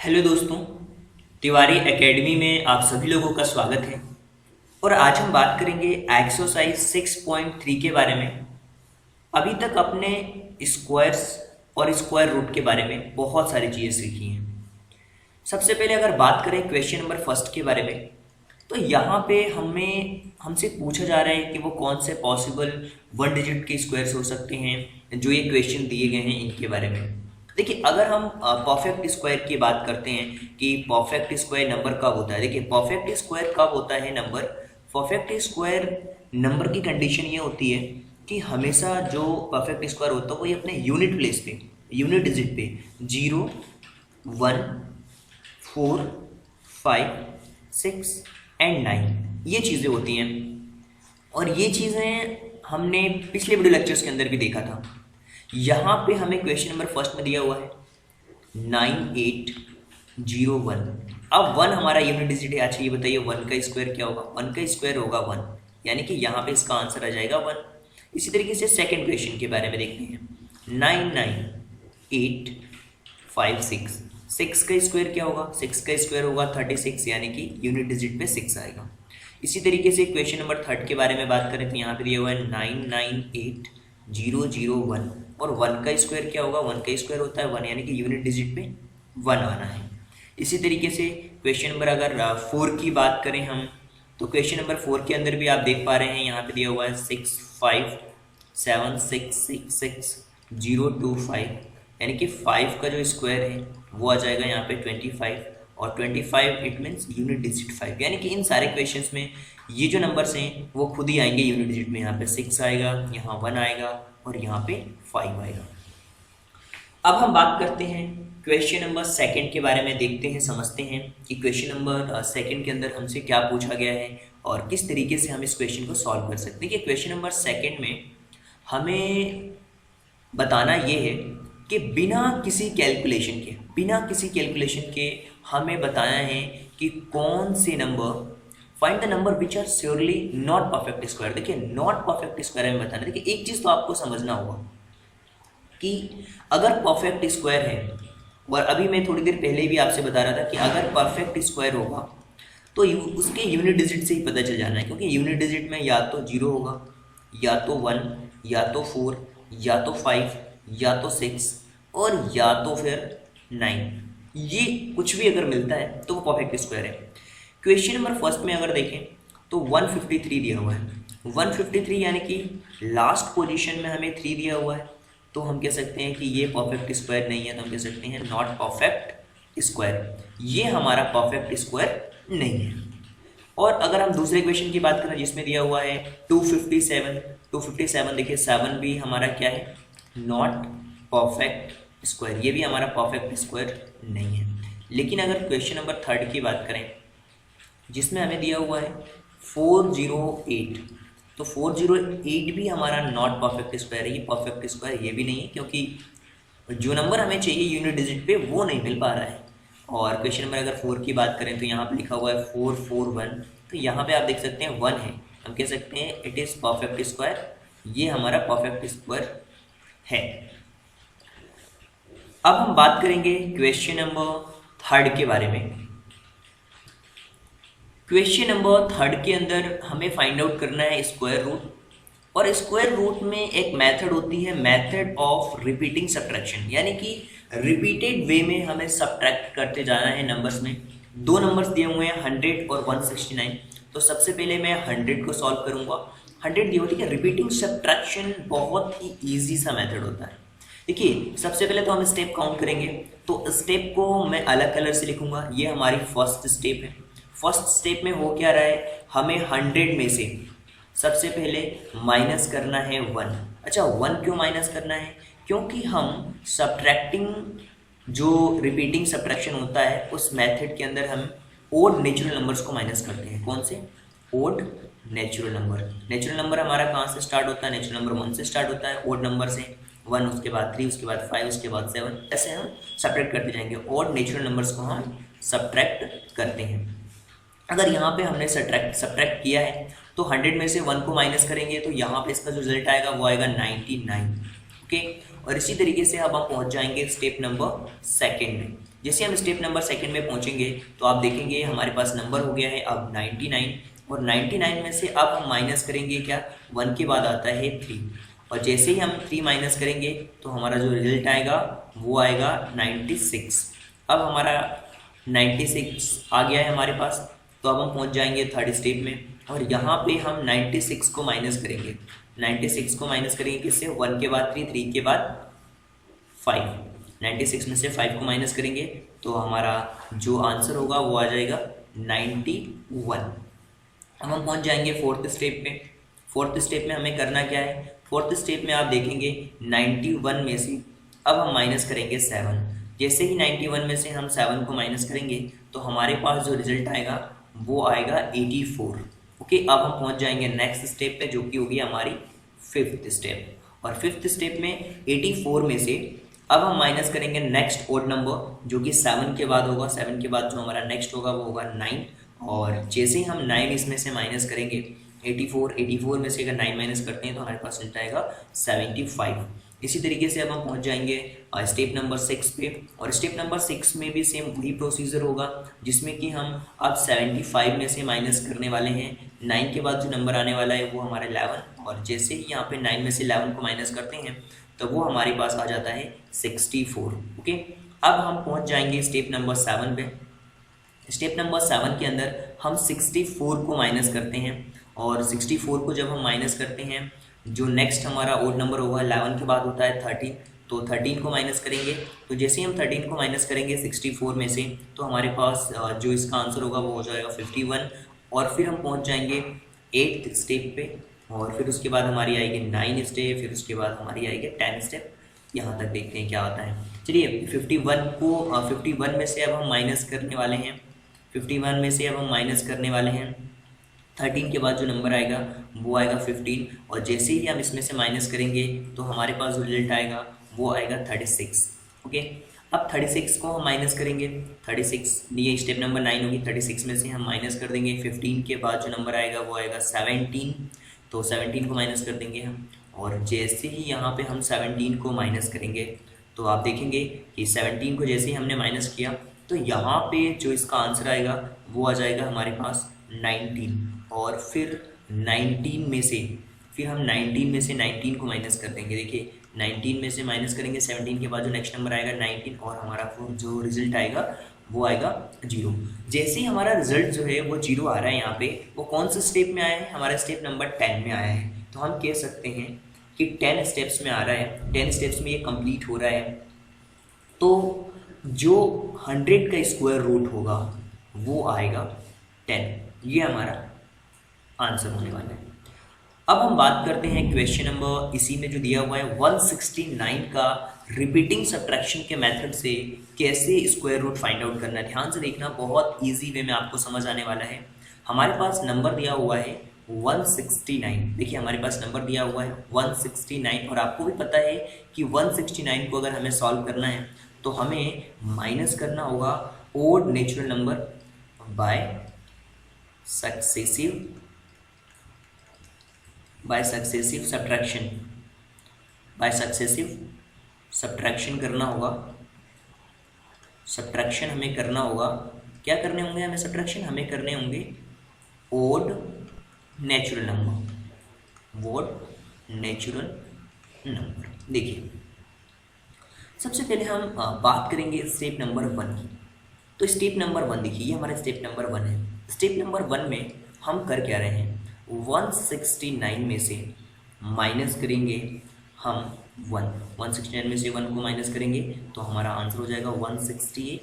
Hello दोस्तों, Tiwari academy में आप सभी लोगों का स्वागत है। और आज हम बात करेंगे एक्सरसाइज 6.3 के बारे में। अभी तक अपने स्क्वायर्स और स्क्वायर रूट के बारे में बहुत सारी चीज़ें सीखी हैं। सबसे पहले अगर बात करें क्वेश्चन नंबर फर्स्ट के बारे में, तो यहाँ पे हमसे पूछा जा रहा है कि वो कौन से पॉसिबल वन डिजिट के स्क्वायर्स हो सकते हैं जो ये क्वेश्चन दिए गए हैं इनके बारे में। देखिए, अगर हम परफेक्ट स्क्वायर की बात करते हैं कि परफेक्ट स्क्वायर नंबर कब होता है। देखिए, परफेक्ट स्क्वायर कब होता है नंबर। परफेक्ट स्क्वायर नंबर की कंडीशन ये होती है कि हमेशा जो परफेक्ट स्क्वायर होता है वो ये अपने यूनिट प्लेस पे, यूनिट डिजिट पे 0, 1, 4, 5, 6 एंड 9 ये चीज़ें होती हैं। और ये चीज़ें हमने पिछले वीडियो लेक्चर्स के अंदर भी देखा था। यहाँ पे हमें क्वेश्चन नंबर फर्स्ट में दिया हुआ है 9801। अब 1 हमारा यूनिट डिजिट है। अच्छा, ये बताइए 1 का स्क्वायर क्या होगा। 1 का स्क्वायर होगा 1, यानी कि यहाँ पे इसका आंसर आ जाएगा 1। इसी तरीके से सेकंड क्वेश्चन के बारे में देखते हैं 99856। 6 का स्क्वायर क्या होगा। 6 का स्क्वायर होगा 36, यानी कि यूनिट डिजिट पे 6 आएगा। इसी तरीके से क्वेश्चन नंबर थर्ड के बारे में बात करें तो यहाँ पे दिया हुआ है 998001। और 1 का स्क्वायर क्या होगा। 1 का स्क्वायर होता है 1, यानी कि यूनिट डिजिट पे 1 आना है। इसी तरीके से क्वेश्चन नंबर अगर 4 की बात करें हम, तो क्वेश्चन नंबर 4 के अंदर भी आप देख पा रहे हैं यहाँ पे दिया हुआ है 657666 यानी कि 5 का जो स्क्वायर है वो आ जाएगा यहाँ पे 25, और 25 इट मीन्स यूनिट डिजिट 5, यानी कि इन सारे क्वेश्चंस में ये जो नंबर्स हैं वो खुद ही आएंगे यूनिट डिजिट में। यहाँ पे 6 आएगा, यहाँ 1 आएगा और यहाँ पे 5 आएगा। अब हम बात करते हैं क्वेश्चन नंबर सेकंड के बारे में, देखते हैं, समझते हैं कि क्वेश्चन नंबर सेकंड के अंदर हमसे क्या पूछा गया है और किस तरीके से हम इस क्वेश्चन को सॉल्व कर सकते हैं। कि क्वेश्चन नंबर सेकंड में हमें बताना ये है कि बिना किसी कैलकुलेशन के हमें बताना है कि कौन से number, find the number which are surely not perfect square. देखिए, नॉट परफेक्ट स्क्वायर में बताना है। देखिए, एक चीज़ तो आपको समझना होगा कि अगर परफेक्ट स्क्वायर है, और अभी मैं थोड़ी देर पहले भी आपसे बता रहा था कि अगर परफेक्ट स्क्वायर होगा तो उसके यूनिट डिजिट से ही पता चल जाना है, क्योंकि यूनिट डिजिट में या तो 0 होगा, या तो 1, या तो 4, या तो 5, या तो 6 और या तो फिर 9। ये कुछ भी अगर मिलता है तो वो परफेक्ट स्क्वायर है। क्वेश्चन नंबर फर्स्ट में अगर देखें तो 153 दिया हुआ है। 153 यानी कि लास्ट पोजीशन में हमें 3 दिया हुआ है, तो हम कह सकते हैं कि ये परफेक्ट स्क्वायर नहीं है, तो हम कह सकते हैं नॉट परफेक्ट स्क्वायर। ये हमारा परफेक्ट स्क्वायर नहीं है। और अगर हम दूसरे क्वेश्चन की बात करें जिसमें दिया हुआ है 257 देखिए 7 भी हमारा क्या है, नॉट परफेक्ट स्क्वायर। ये भी हमारा परफेक्ट स्क्वायर नहीं है। लेकिन अगर क्वेश्चन नंबर थर्ड की बात करें जिसमें हमें दिया हुआ है 408, तो 408 भी हमारा नॉट परफेक्ट स्क्वायर है। ये परफेक्ट स्क्वायर ये भी नहीं है, क्योंकि जो नंबर हमें चाहिए यूनिट डिजिट पे वो नहीं मिल पा रहा है। और क्वेश्चन नंबर अगर 4 की बात करें तो यहाँ पे लिखा हुआ है 441, तो यहाँ पे आप देख सकते हैं 1 है, हम कह सकते हैं इट इज़ परफेक्ट स्क्वायर। ये हमारा परफेक्ट स्क्वायर है। अब हम बात करेंगे क्वेश्चन नंबर थर्ड के बारे में। क्वेश्चन नंबर थर्ड के अंदर हमें फाइंड आउट करना है स्क्वायर रूट। और स्क्वायर रूट में एक मेथड होती है, मेथड ऑफ रिपीटिंग सब्ट्रैक्शन, यानी कि रिपीटेड वे में हमें सब्ट्रैक्ट करते जाना है नंबर्स में। 2 नंबर्स दिए हुए हैं 100 और 169, तो सबसे पहले मैं 100 को सॉल्व करूंगा। 100 दिया हुआ, ठीक है। रिपीटिंग सब्ट्रैक्शन बहुत ही ईजी सा मेथड होता है। देखिए, सबसे पहले तो हम स्टेप काउंट करेंगे, तो स्टेप को मैं अलग कलर से लिखूंगा। ये हमारी फर्स्ट स्टेप है। फर्स्ट स्टेप में हो क्या रहा है, हमें 100 में से सबसे पहले माइनस करना है 1। अच्छा, 1 क्यों माइनस करना है, क्योंकि हम सब्ट्रैक्टिंग जो रिपीटिंग सब्ट्रैक्शन होता है उस मेथड के अंदर हम ओड नेचुरल नंबर्स को माइनस करते हैं। कौन से, odd natural number. Natural number हमारा कहाँ से स्टार्ट होता है, नेचुरल नंबर 1 से स्टार्ट होता है, ओड नंबर से 1, उसके बाद 3, उसके बाद 5, उसके बाद 7, ऐसे हम सब्ट्रैक्ट करते जाएंगे। ओड नेचुरल नंबर्स को हम सब्ट्रैक्ट करते हैं। अगर यहाँ पे हमने सब्ट्रैक्ट किया है तो 100 में से 1 को माइनस करेंगे, तो यहाँ पे इसका जो रिजल्ट आएगा वो आएगा 99। ओके, और इसी तरीके से अब हम पहुँच जाएंगे स्टेप नंबर सेकेंड में। जैसे हम स्टेप नंबर सेकंड में पहुंचेंगे तो आप देखेंगे हमारे पास नंबर हो गया है अब 99, और 99 में से अब हम माइनस करेंगे क्या, 1 के बाद आता है 3, और जैसे ही हम 3 माइनस करेंगे तो हमारा जो रिजल्ट आएगा वो आएगा 96। अब हमारा 96 आ गया है हमारे पास, तो अब हम पहुंच जाएंगे थर्ड स्टेप में, और यहाँ पे हम 96 को माइनस करेंगे। 96 को माइनस करेंगे किससे, 1 के बाद 3, 3 के बाद 5, 96 में से 5 को माइनस करेंगे तो हमारा जो आंसर होगा वो आ जाएगा 91। अब हम पहुंच जाएंगे फोर्थ स्टेप में। फोर्थ स्टेप में हमें करना क्या है, फोर्थ स्टेप में आप देखेंगे 91 में से अब हम माइनस करेंगे 7। जैसे ही 91 में से हम 7 को माइनस करेंगे तो हमारे पास जो रिजल्ट आएगा वो आएगा 84। ओके, अब हम पहुंच जाएंगे नेक्स्ट स्टेप पे जो कि होगी हमारी फिफ्थ स्टेप। और फिफ्थ स्टेप में 84 में से अब हम माइनस करेंगे नेक्स्ट ओड नंबर जो कि 7 के बाद होगा। 7 के बाद जो हमारा नेक्स्ट होगा वो होगा 9, और जैसे ही हम 9 इसमें से माइनस करेंगे 84 में से अगर 9 माइनस करते हैं तो हमारे पास रिजल्ट आएगा 75। इसी तरीके से अब हम पहुंच जाएंगे स्टेप नंबर 6 पे, और स्टेप नंबर 6 में भी सेम वही प्रोसीजर होगा जिसमें कि हम अब 75 में से माइनस करने वाले हैं। 9 के बाद जो नंबर आने वाला है वो हमारा 11, और जैसे ही यहाँ पे 9 में से 11 को माइनस करते हैं तो वो हमारे पास आ जाता है 64। ओके, अब हम पहुँच जाएंगे स्टेप नंबर 7 पे। स्टेप नंबर 7 के अंदर हम 64 को माइनस करते हैं, और 64 को जब हम माइनस करते हैं जो नेक्स्ट हमारा ओड नंबर होगा 11 के बाद होता है 13, तो 13 को माइनस करेंगे। तो जैसे ही हम 13 को माइनस करेंगे 64 में से तो हमारे पास जो इसका आंसर होगा वो हो जाएगा 51, और फिर हम पहुंच जाएंगे 8th स्टेप पे, और फिर उसके बाद हमारी आएगी 9 स्टेप, फिर उसके बाद हमारी आएगी 10 स्टेप। यहाँ तक देखते हैं क्या होता है। चलिए 51 में से अब हम माइनस करने वाले हैं। 51 में से अब हम माइनस करने वाले हैं 13 के बाद जो नंबर आएगा वो आएगा 15, और जैसे ही हम इसमें से माइनस करेंगे तो हमारे पास जो रिजल्ट आएगा वो आएगा 36। ओके, अब 36 को हम माइनस करेंगे। 36 ये स्टेप नंबर 9 होगी। 36 में से हम माइनस कर देंगे 15 के बाद जो नंबर आएगा वो आएगा 17, तो 17 को माइनस कर देंगे हम, और जैसे ही यहाँ पे हम 17 को माइनस करेंगे तो आप देखेंगे कि 17 को जैसे ही हमने माइनस किया तो यहाँ पे जो इसका आंसर आएगा वो आ जाएगा हमारे पास 19, और फिर 19 में से फिर हम 19 में से 19 को माइनस कर देंगे। देखिए 19 में से माइनस करेंगे 17 के बाद जो नेक्स्ट नंबर आएगा 19, और हमारा जो रिजल्ट आएगा वो आएगा 0। जैसे ही हमारा रिजल्ट जो है वो 0 आ रहा है यहाँ पे, वो कौन से स्टेप में आया है, हमारा स्टेप नंबर 10 में आया है। तो हम कह सकते हैं कि 10 स्टेप्स में आ रहा है, 10 स्टेप्स में ये कंप्लीट हो रहा है। तो जो 100 का स्क्वायर रूट होगा वो आएगा 10, ये हमारा आंसर होने वाला है। अब हम बात करते हैं क्वेश्चन नंबर इसी में जो दिया हुआ है 169 का रिपीटिंग सब्ट्रैक्शन के मेथड से कैसे स्क्वायर रूट फाइंड आउट करना है। ध्यान से देखना, बहुत इजी वे में आपको समझ आने वाला है। हमारे पास नंबर दिया हुआ है 169। देखिए हमारे पास नंबर दिया हुआ है 169, और आपको भी पता है कि 169 को अगर हमें सॉल्व करना है तो हमें माइनस करना होगा odd natural number by successive subtraction करना होगा। सब्ट्रैक्शन हमें करना होगा, क्या करने होंगे हमें सब्ट्रैक्शन, हमें करने होंगे ओड नेचुरल नंबर। देखिए सबसे पहले हम बात करेंगे स्टेप नंबर 1 की। तो स्टेप नंबर 1 देखिए, ये हमारा स्टेप नंबर 1 है। स्टेप नंबर 1 में हम कर क्या रहे हैं, 169 में से माइनस करेंगे हम 169 में से 1 को माइनस करेंगे तो हमारा आंसर हो जाएगा 168।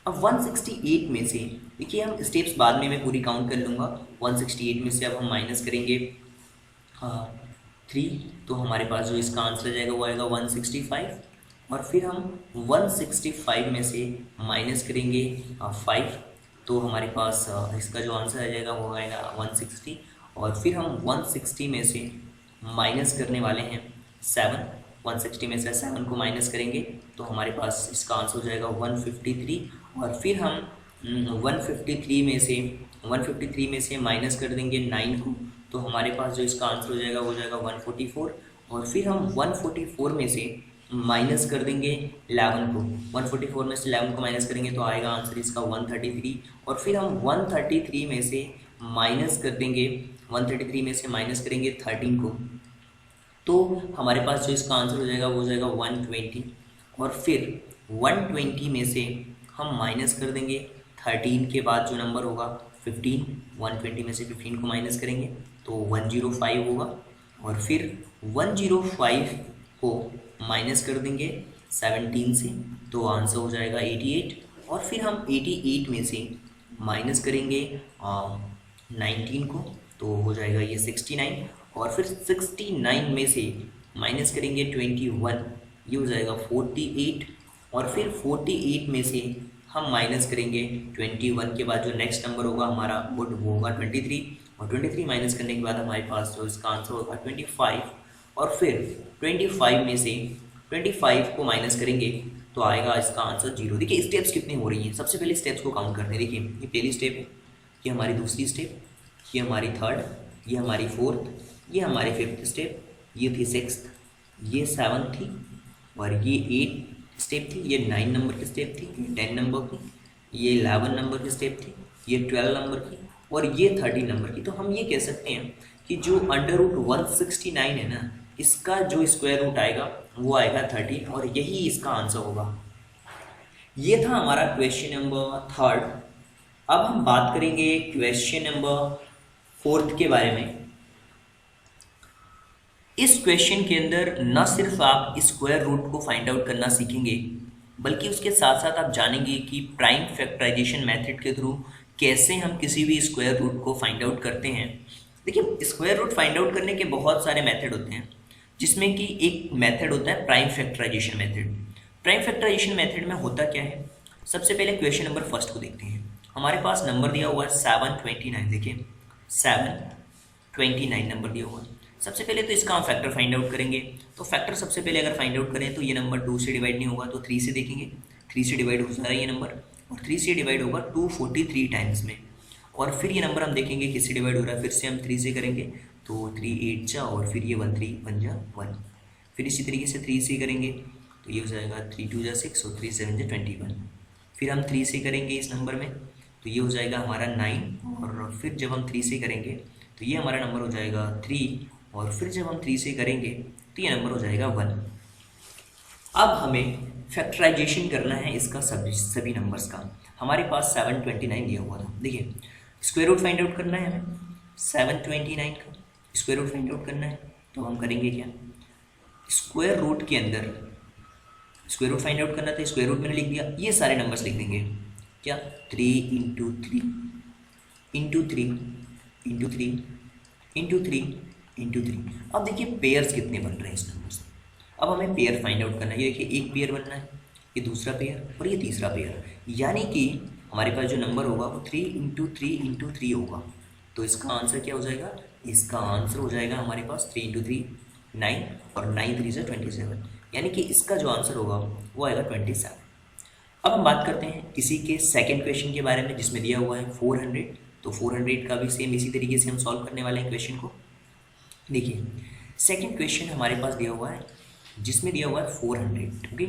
अब 168 में से देखिए, हम स्टेप्स बाद में मैं पूरी काउंट कर लूँगा। 168 में से अब हम माइनस करेंगे 3, तो हमारे पास जो इसका आंसर आ जाएगा वो आएगा 165, और फिर हम 165 में से माइनस करेंगे 5, तो हमारे पास इसका जो आंसर आ जाएगा वो आएगा 160, और फिर हम 160 में से माइनस करने वाले हैं 7। 160 में से 7 को माइनस करेंगे तो हमारे पास इसका आंसर हो जाएगा 153, और फिर हम 153 में से माइनस कर देंगे 9 को, तो हमारे पास जो इसका आंसर हो जाएगा वो हो जाएगा 144, और फिर हम 144 में से माइनस कर देंगे 11 को, 144 में से 11 को माइनस करेंगे तो आएगा आंसर इसका 133। और फिर हम 133 में से माइनस कर देंगे, 133 में से माइनस करेंगे 13 को, तो हमारे पास जो इसका आंसर हो जाएगा वो हो जाएगा 120। और फिर 120 में से हम माइनस कर देंगे 13 के बाद जो नंबर होगा 15, 120 में से 15 को माइनस करेंगे तो 105 होगा। और फिर 105 को माइनस कर देंगे 17 से तो आंसर हो जाएगा 88। और फिर हम 88 में से माइनस करेंगे 19 को तो हो जाएगा ये 69। और फिर 69 में से माइनस करेंगे 21, ये हो जाएगा 48। और फिर 48 में से हम माइनस करेंगे 21 के बाद जो नेक्स्ट नंबर होगा हमारा वो होगा 23। और 23 माइनस करने के बाद हमारे पास जो इसका आंसर होगा 25। और फिर 25 में से 25 को माइनस करेंगे तो आएगा इसका आंसर 0। देखिए स्टेप्स कितनी हो रही हैं, सबसे पहले स्टेप्स को काउंट करते हैं। देखिए ये पहली स्टेप है, ये हमारी दूसरी स्टेप, ये हमारी थर्ड, ये हमारी फोर्थ, ये हमारी फिफ्थ स्टेप, ये थी सिक्स्थ, ये सेवन्थ थी, और ये 8 स्टेप थी, ये 9 नंबर की स्टेप थी, ये 10 नंबर की, ये 11 नंबर की स्टेप थी, ये 12 नंबर की, और ये 13 नंबर की। तो हम ये कह सकते हैं कि जो √169 है ना, इसका जो स्क्वायर रूट आएगा वो आएगा 13 और यही इसका आंसर होगा। ये था हमारा क्वेश्चन नंबर 3। अब हम बात करेंगे क्वेश्चन नंबर 4 के बारे में। इस क्वेश्चन के अंदर न सिर्फ आप स्क्वायर रूट को फाइंड आउट करना सीखेंगे, बल्कि उसके साथ साथ आप जानेंगे कि प्राइम फैक्टराइजेशन मेथड के थ्रू कैसे हम किसी भी स्क्वायर रूट को फाइंड आउट करते हैं। देखिए स्क्वायर रूट फाइंड आउट करने के बहुत सारे मेथड होते हैं, जिसमें कि एक मेथड होता है prime factorization method. Prime factorization method में होता क्या है, सबसे पहले क्वेश्चन नंबर 1 को देखते हैं। हमारे पास नंबर दिया हुआ है 729। देखिए 729 नंबर दिया हुआ है। सबसे पहले तो इसका हम फैक्टर फाइंड आउट करेंगे। तो फैक्टर सबसे पहले अगर फाइंड आउट करें तो ये नंबर 2 से डिवाइड नहीं होगा, तो 3 से देखेंगे, 3 से डिवाइड हो जा रहा है ये नंबर, और 3 से डिवाइड होगा 243 टाइम्स में। और फिर ये नंबर हम देखेंगे किससे डिवाइड हो रहा है, फिर से हम 3 से करेंगे तो 3 8 जा, और फिर ये 1 3 1 जा 1। फिर इसी तरीके से 3 से करेंगे तो ये हो जाएगा 3 2 जा 6 और 3 7 जा 21। फिर हम 3 से करेंगे इस नंबर में तो ये हो जाएगा हमारा 9। और फिर जब हम 3 से करेंगे तो ये हमारा नंबर हो जाएगा 3। और फिर जब हम 3 से करेंगे तो ये नंबर हो जाएगा 1। अब हमें फैक्टराइजेशन करना है इसका सभी नंबर्स का। हमारे पास 729 दिया हुआ था। देखिए स्क्वायर रूट फाइंड आउट करना है हमें 729 का स्क्वायर रूट फाइंड आउट करना है। तो हम करेंगे क्या, स्क्वायर रूट के अंदर स्क्वायर रूट फाइंड आउट करना था, स्क्वायर रूट मैंने लिख दिया, ये सारे नंबर्स लिख देंगे क्या, 3 into 3 into 3 into 3 into 3 into 3। अब देखिए पेयर्स कितने बन रहे हैं इस नंबर से। अब हमें पेयर फाइंड आउट करना है। ये देखिए एक पेयर बनना है, ये दूसरा पेयर और ये तीसरा पेयर, यानी कि हमारे पास जो नंबर होगा वो 3 इंटू 3 इंटू 3 होगा। तो इसका आंसर क्या हो जाएगा, इसका आंसर हो जाएगा हमारे पास 3 इंटू 3 9 और 9 3 से 27, यानी कि इसका जो आंसर होगा वो आएगा 27। अब हम बात करते हैं इसी के सेकंड क्वेश्चन के बारे में, जिसमें दिया हुआ है 400। तो 400 का भी सेम इसी तरीके से हम सॉल्व करने वाले हैं क्वेश्चन को। देखिए सेकंड क्वेश्चन हमारे पास दिया हुआ है जिसमें दिया हुआ है 400। ओके,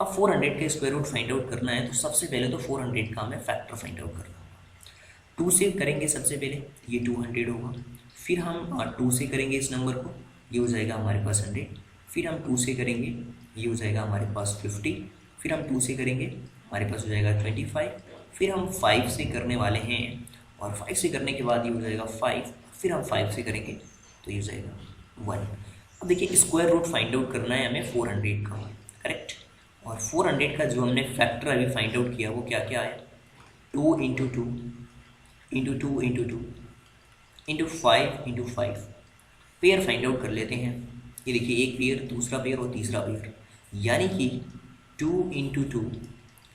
अब 400 का स्क्वायर रूट फाइंड आउट करना है तो सबसे पहले तो 400 का हमें फैक्टर फाइंड आउट करना होगा। 2 से करेंगे सबसे पहले, ये 200 होगा। फिर हम 2 से करेंगे इस नंबर को, ये हो जाएगा हमारे पास 100। फिर हम 2 से करेंगे, ये हो जाएगा हमारे पास 50। फिर हम 2 से करेंगे, हमारे पास हो जाएगा 25। फिर हम 5 से करने वाले हैं, और 5 से करने के बाद ये हो जाएगा 5। फिर हम 5 से करेंगे तो ये हो जाएगा 1। अब देखिए स्क्वायर रूट फाइंड आउट करना है हमें 400 का, करेक्ट। और 400 का जो हमने फैक्टर अभी फाइंड आउट किया वो क्या क्या आया, 2 into 2 into 2 into 2 into 5 into 5। Pair find out कर लेते हैं। ये देखिए एक पेयर, दूसरा पेयर और तीसरा पेयर, यानी कि 2 इंटू 2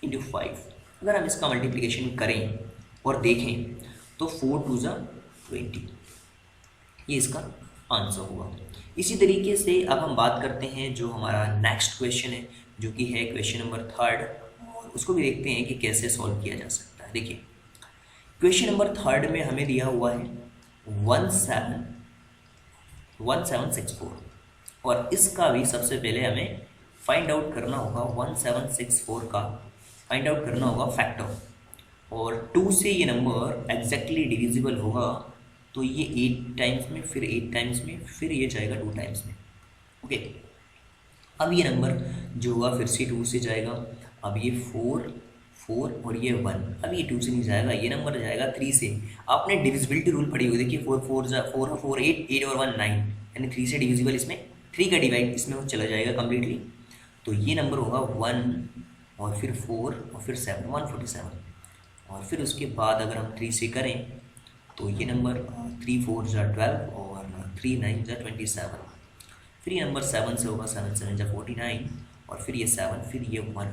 इंटू 5। अगर हम इसका मल्टीप्लिकेशन करें और देखें तो 4 2 जा 20, ये इसका आंसर होगा। इसी तरीके से अब हम बात करते हैं जो हमारा नेक्स्ट क्वेश्चन है, जो कि है क्वेश्चन नंबर 3, और उसको भी देखते हैं कि कैसे सॉल्व किया जा सकता है। देखिए क्वेश्चन नंबर 3 में हमें दिया हुआ है 1764, और इसका भी सबसे पहले हमें फाइंड आउट करना होगा 1764 का, फाइंड आउट करना होगा फैक्टर, और 2 से ये नंबर एग्जैक्टली डिविजिबल होगा तो ये 8 टाइम्स में, फिर 8 टाइम्स में, फिर ये जाएगा 2 टाइम्स में। ओके, अब ये नंबर जो होगा फिर से 2 से जाएगा, अब ये 4 4 और ये 1, अब ये 2 से नहीं जाएगा, ये नंबर जाएगा 3 से। आपने डिविजिबिलिटी रूल पढ़ी हुई, देखिए 4 4 4 4 8 8 और 1 9, यानी 3 से डिविजिबल, इसमें 3 का डिवाइड इसमें वो चला जाएगा कम्प्लीटली। तो ये नंबर होगा 1 और फिर 4 और फिर 7, 147। और फिर उसके बाद अगर हम 3 से करें तो ये नंबर 3 4 जा 12 और 3 9 जा 27। फिर ये नंबर 7 से होगा, 7 7 जा 49 और फिर ये 7, फिर ये 1।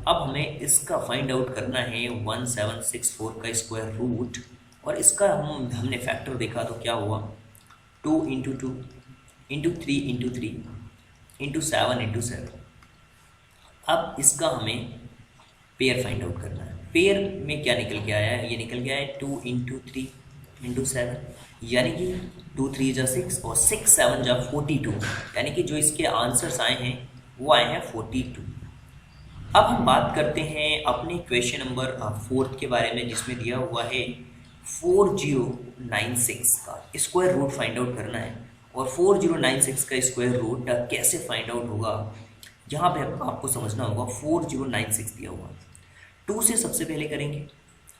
अब हमें इसका फाइंड आउट करना है 1764 का स्क्वायर रूट, और इसका हमने फैक्टर देखा तो क्या हुआ, 2 into 2 into 3 into 3 into 7 into 7। अब इसका हमें पेयर फाइंड आउट करना है। पेयर में क्या निकल के आया है, ये निकल के आया है 2 इंटू 3 इंटू 7, यानी कि 2 3 जा 6 और 6 7 जा 42, यानी कि जो इसके आंसर्स आए हैं वो आए हैं 42। अब हम बात करते हैं अपने क्वेश्चन नंबर 4 के बारे में, जिसमें दिया हुआ है 4096 का स्क्वायर रूट फाइंड आउट करना है। और 4096 का स्क्वायर रूट कैसे फाइंड आउट होगा, यहाँ पे आपको समझना होगा। 4096 दिया हुआ, 2 से सबसे पहले करेंगे।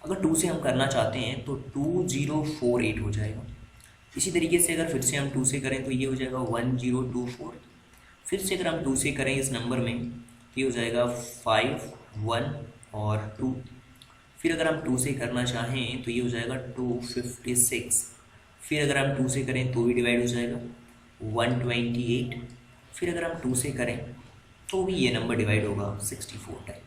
अगर 2 से हम करना चाहते हैं तो 2048 हो जाएगा। इसी तरीके से अगर फिर से हम 2 से करें तो ये हो जाएगा 1024। फिर से अगर हम 2 से करें इस नंबर में तो ये हो जाएगा 5 1 और 2। फिर अगर हम 2 से करना चाहें तो ये हो जाएगा 256। फिर अगर हम 2 से करें तो भी डिवाइड हो जाएगा 128। फिर अगर हम 2 से करें तो भी ये नंबर डिवाइड होगा 64 टाइम।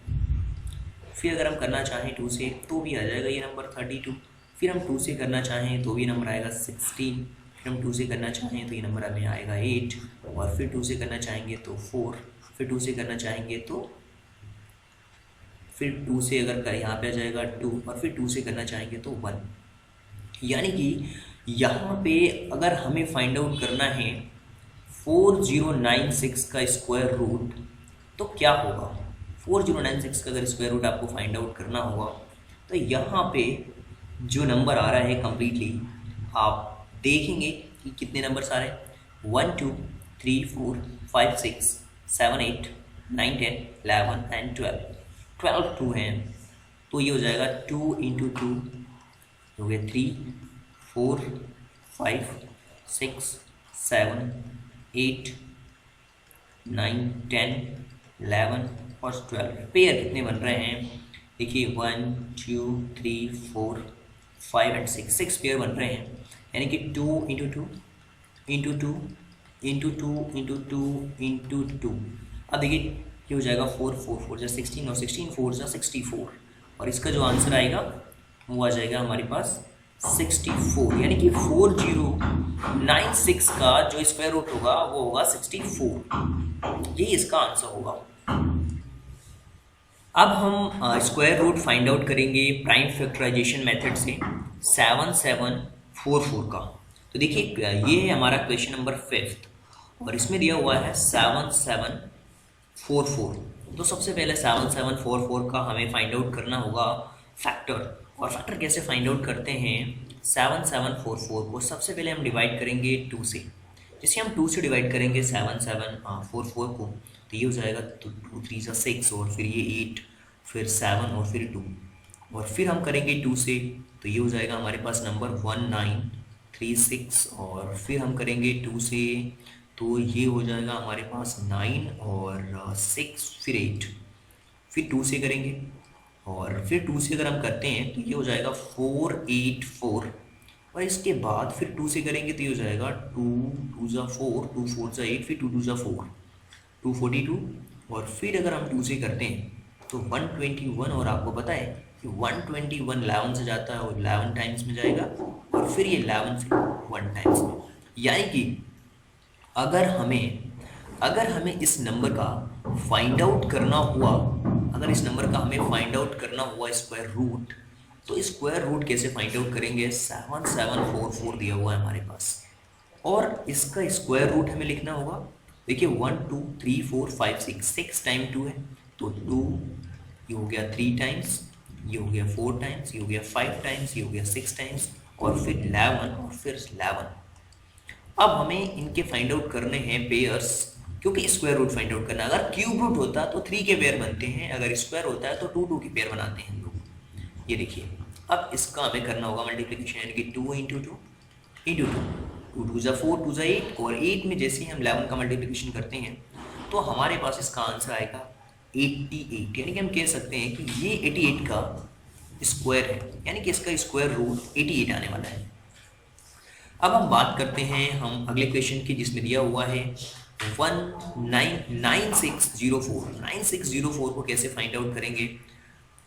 फिर अगर हम करना चाहें 2 से तो भी आ जाएगा ये नंबर 32। फिर हम 2 से करना चाहें तो भी नंबर आएगा 16। फिर हम 2 से करना चाहें तो ये नंबर हमें आएगा 8। और फिर 2 से करना चाहेंगे तो 4। फिर 2 से करना चाहेंगे तो फिर 2 से अगर यहाँ पे आ जाएगा 2, और फिर 2 से करना चाहेंगे तो 1। यानी कि यहाँ पे अगर हमें फाइंड आउट करना है 4096 का स्क्वायर रूट तो क्या होगा। 4096 का अगर स्क्वायर रूट आपको फाइंड आउट करना होगा तो यहाँ पे जो नंबर आ रहा है कम्प्लीटली आप देखेंगे कि कितने नंबर्स आ रहे हैं, 1 2 3 4 5 6 7 8 9 10 11 एंड 12 2 हैं। तो ये हो जाएगा 2 इंटू 2 हो गया 3 4 5 6 7 8 9 10 11 और 12। पेयर कितने बन रहे हैं, देखिए 1 2 3 4 5 एंड 6, 6 पेयर बन रहे हैं। यानी कि 2 into 2 into 2 into 2 into 2 into 2। अब देखिए ये हो जाएगा 4 4 4 जा 16 और 16 4 जा 64, और इसका जो आंसर आएगा वो आ जाएगा हमारे पास 64। यानी कि 4096 का जो स्क्वायर रूट होगा वो होगा 64, ये इसका आंसर होगा। अब हम स्क्वायर रूट फाइंड आउट करेंगे प्राइम फैक्टराइजेशन मेथड से 7744 का। तो देखिए ये है हमारा क्वेश्चन नंबर 5 और इसमें दिया हुआ है 7744। तो सबसे पहले 7744 का हमें फाइंड आउट करना होगा फैक्टर। और फैक्टर कैसे फाइंड आउट करते हैं, 7744 को सबसे पहले हम डिवाइड करेंगे 2 से। जैसे हम 2 से डिवाइड करेंगे 7744 को तो ये हो जाएगा 2 3 जा 6 और फिर ये 8 फिर 7 और फिर 2, और फिर हम करेंगे 2 से तो ये हो जाएगा हमारे पास नंबर 1936, और फिर हम करेंगे 2 से तो ये हो जाएगा हमारे पास 9 और 6 फिर 8। फिर 2 से करेंगे और फिर 2 से अगर हम करते हैं तो ये हो जाएगा 484, और इसके बाद फिर 2 से करेंगे तो ये हो जाएगा 2 2 जा 4 2 4 जा 8 फिर 2 2 जा 4 242, और फिर अगर हम 2 से करते हैं तो 121, और आपको पता है कि 121 11 से जाता है और 11 टाइम्स में जाएगा और फिर ये 11 फिर 1 टाइम्स में। यानी कि अगर हमें इस नंबर का फाइंड आउट करना हुआ, अगर इस नंबर का हमें फाइंड आउट करना हुआ स्क्वायर रूट, तो स्क्वायर रूट कैसे फाइंड आउट करेंगे, 7744 दिया हुआ है हमारे पास और इसका स्क्वायर रूट हमें लिखना होगा देखिए 1 2 3 4 5 6, 6 टाइम 2 है तो 2, ये हो गया 3 टाइम्स, ये हो गया 4 टाइम्स, ये हो गया 5 टाइम्स, ये हो गया 6 टाइम्स और फिर 11 और फिर 11। अब हमें इनके फाइंड आउट करने हैं पेयर्स, क्योंकि स्क्वायर रूट फाइंड आउट करना। अगर क्यूब रूट होता तो 3 के पेयर बनते हैं, अगर स्क्वायर होता है तो 2 2 के पेयर बनाते हैं लोग। ये देखिए अब इसका हमें करना होगा मल्टीप्लिकेशन, यानी कि 2 इंटू 2 इंटू 2, 2 2 ज़ा 4, 2 ज़ा 8 और 8 में जैसे ही हम 11 का मल्टीप्लिकेशन करते हैं तो हमारे पास इसका आंसर आएगा 88। यानी कि हम कह सकते हैं कि ये 88 का स्क्वायर है, यानी कि इसका स्क्वायर रूट 88 आने वाला है। अब हम बात करते हैं हम अगले क्वेश्चन की, जिसमें दिया हुआ है 9604 को कैसे फाइंड आउट करेंगे।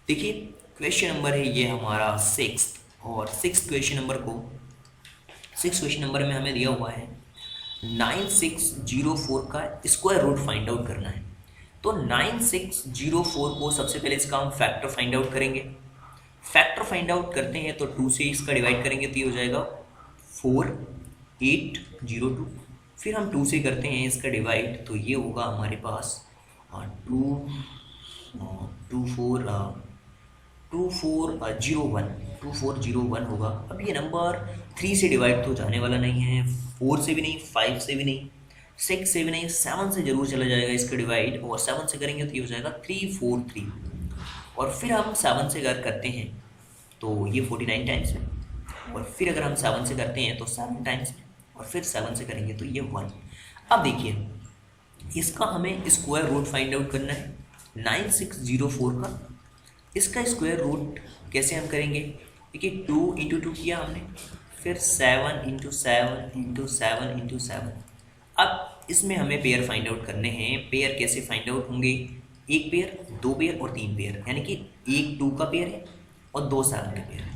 देखिए क्वेश्चन नंबर है ये हमारा 6 और 6 क्वेश्चन नंबर में हमें दिया हुआ है 9604 का स्क्वायर रूट फाइंड आउट करना है। तो 9604 को सबसे पहले इसका हम फैक्टर फाइंड आउट करेंगे। फैक्टर फाइंड आउट करते हैं तो 2 से इसका डिवाइड करेंगे तो ये हो जाएगा 4802। फिर हम 2 से करते हैं इसका डिवाइड तो ये होगा हमारे पास 2401 होगा। अब ये नंबर 3 से डिवाइड तो जाने वाला नहीं है, 4 से भी नहीं, 5 से भी नहीं, 6 से भी नहीं, 7 से जरूर चला जाएगा इसका डिवाइड, और 7 से करेंगे तो ये हो जाएगा 343। और फिर हम 7 से अगर करते हैं तो ये 49 टाइम्स में, और फिर अगर हम 7 से करते हैं तो 7 टाइम्स में, और फिर 7 से करेंगे तो ये 1। अब देखिए इसका हमें स्क्वायर रूट फाइंड आउट करना है 9604 का। इसका स्क्वायर रूट कैसे हम करेंगे, देखिए 2 इंटू 2 किया हमने, फिर 7 इंटू 7 इंटू 7 इंटू 7। अब इसमें हमें पेयर फाइंड आउट करने हैं। पेयर कैसे फाइंड आउट होंगे, 1 पेयर, 2 पेयर और 3 पेयर, यानी कि 1 2 का पेयर है और 2 7 का पेयर है।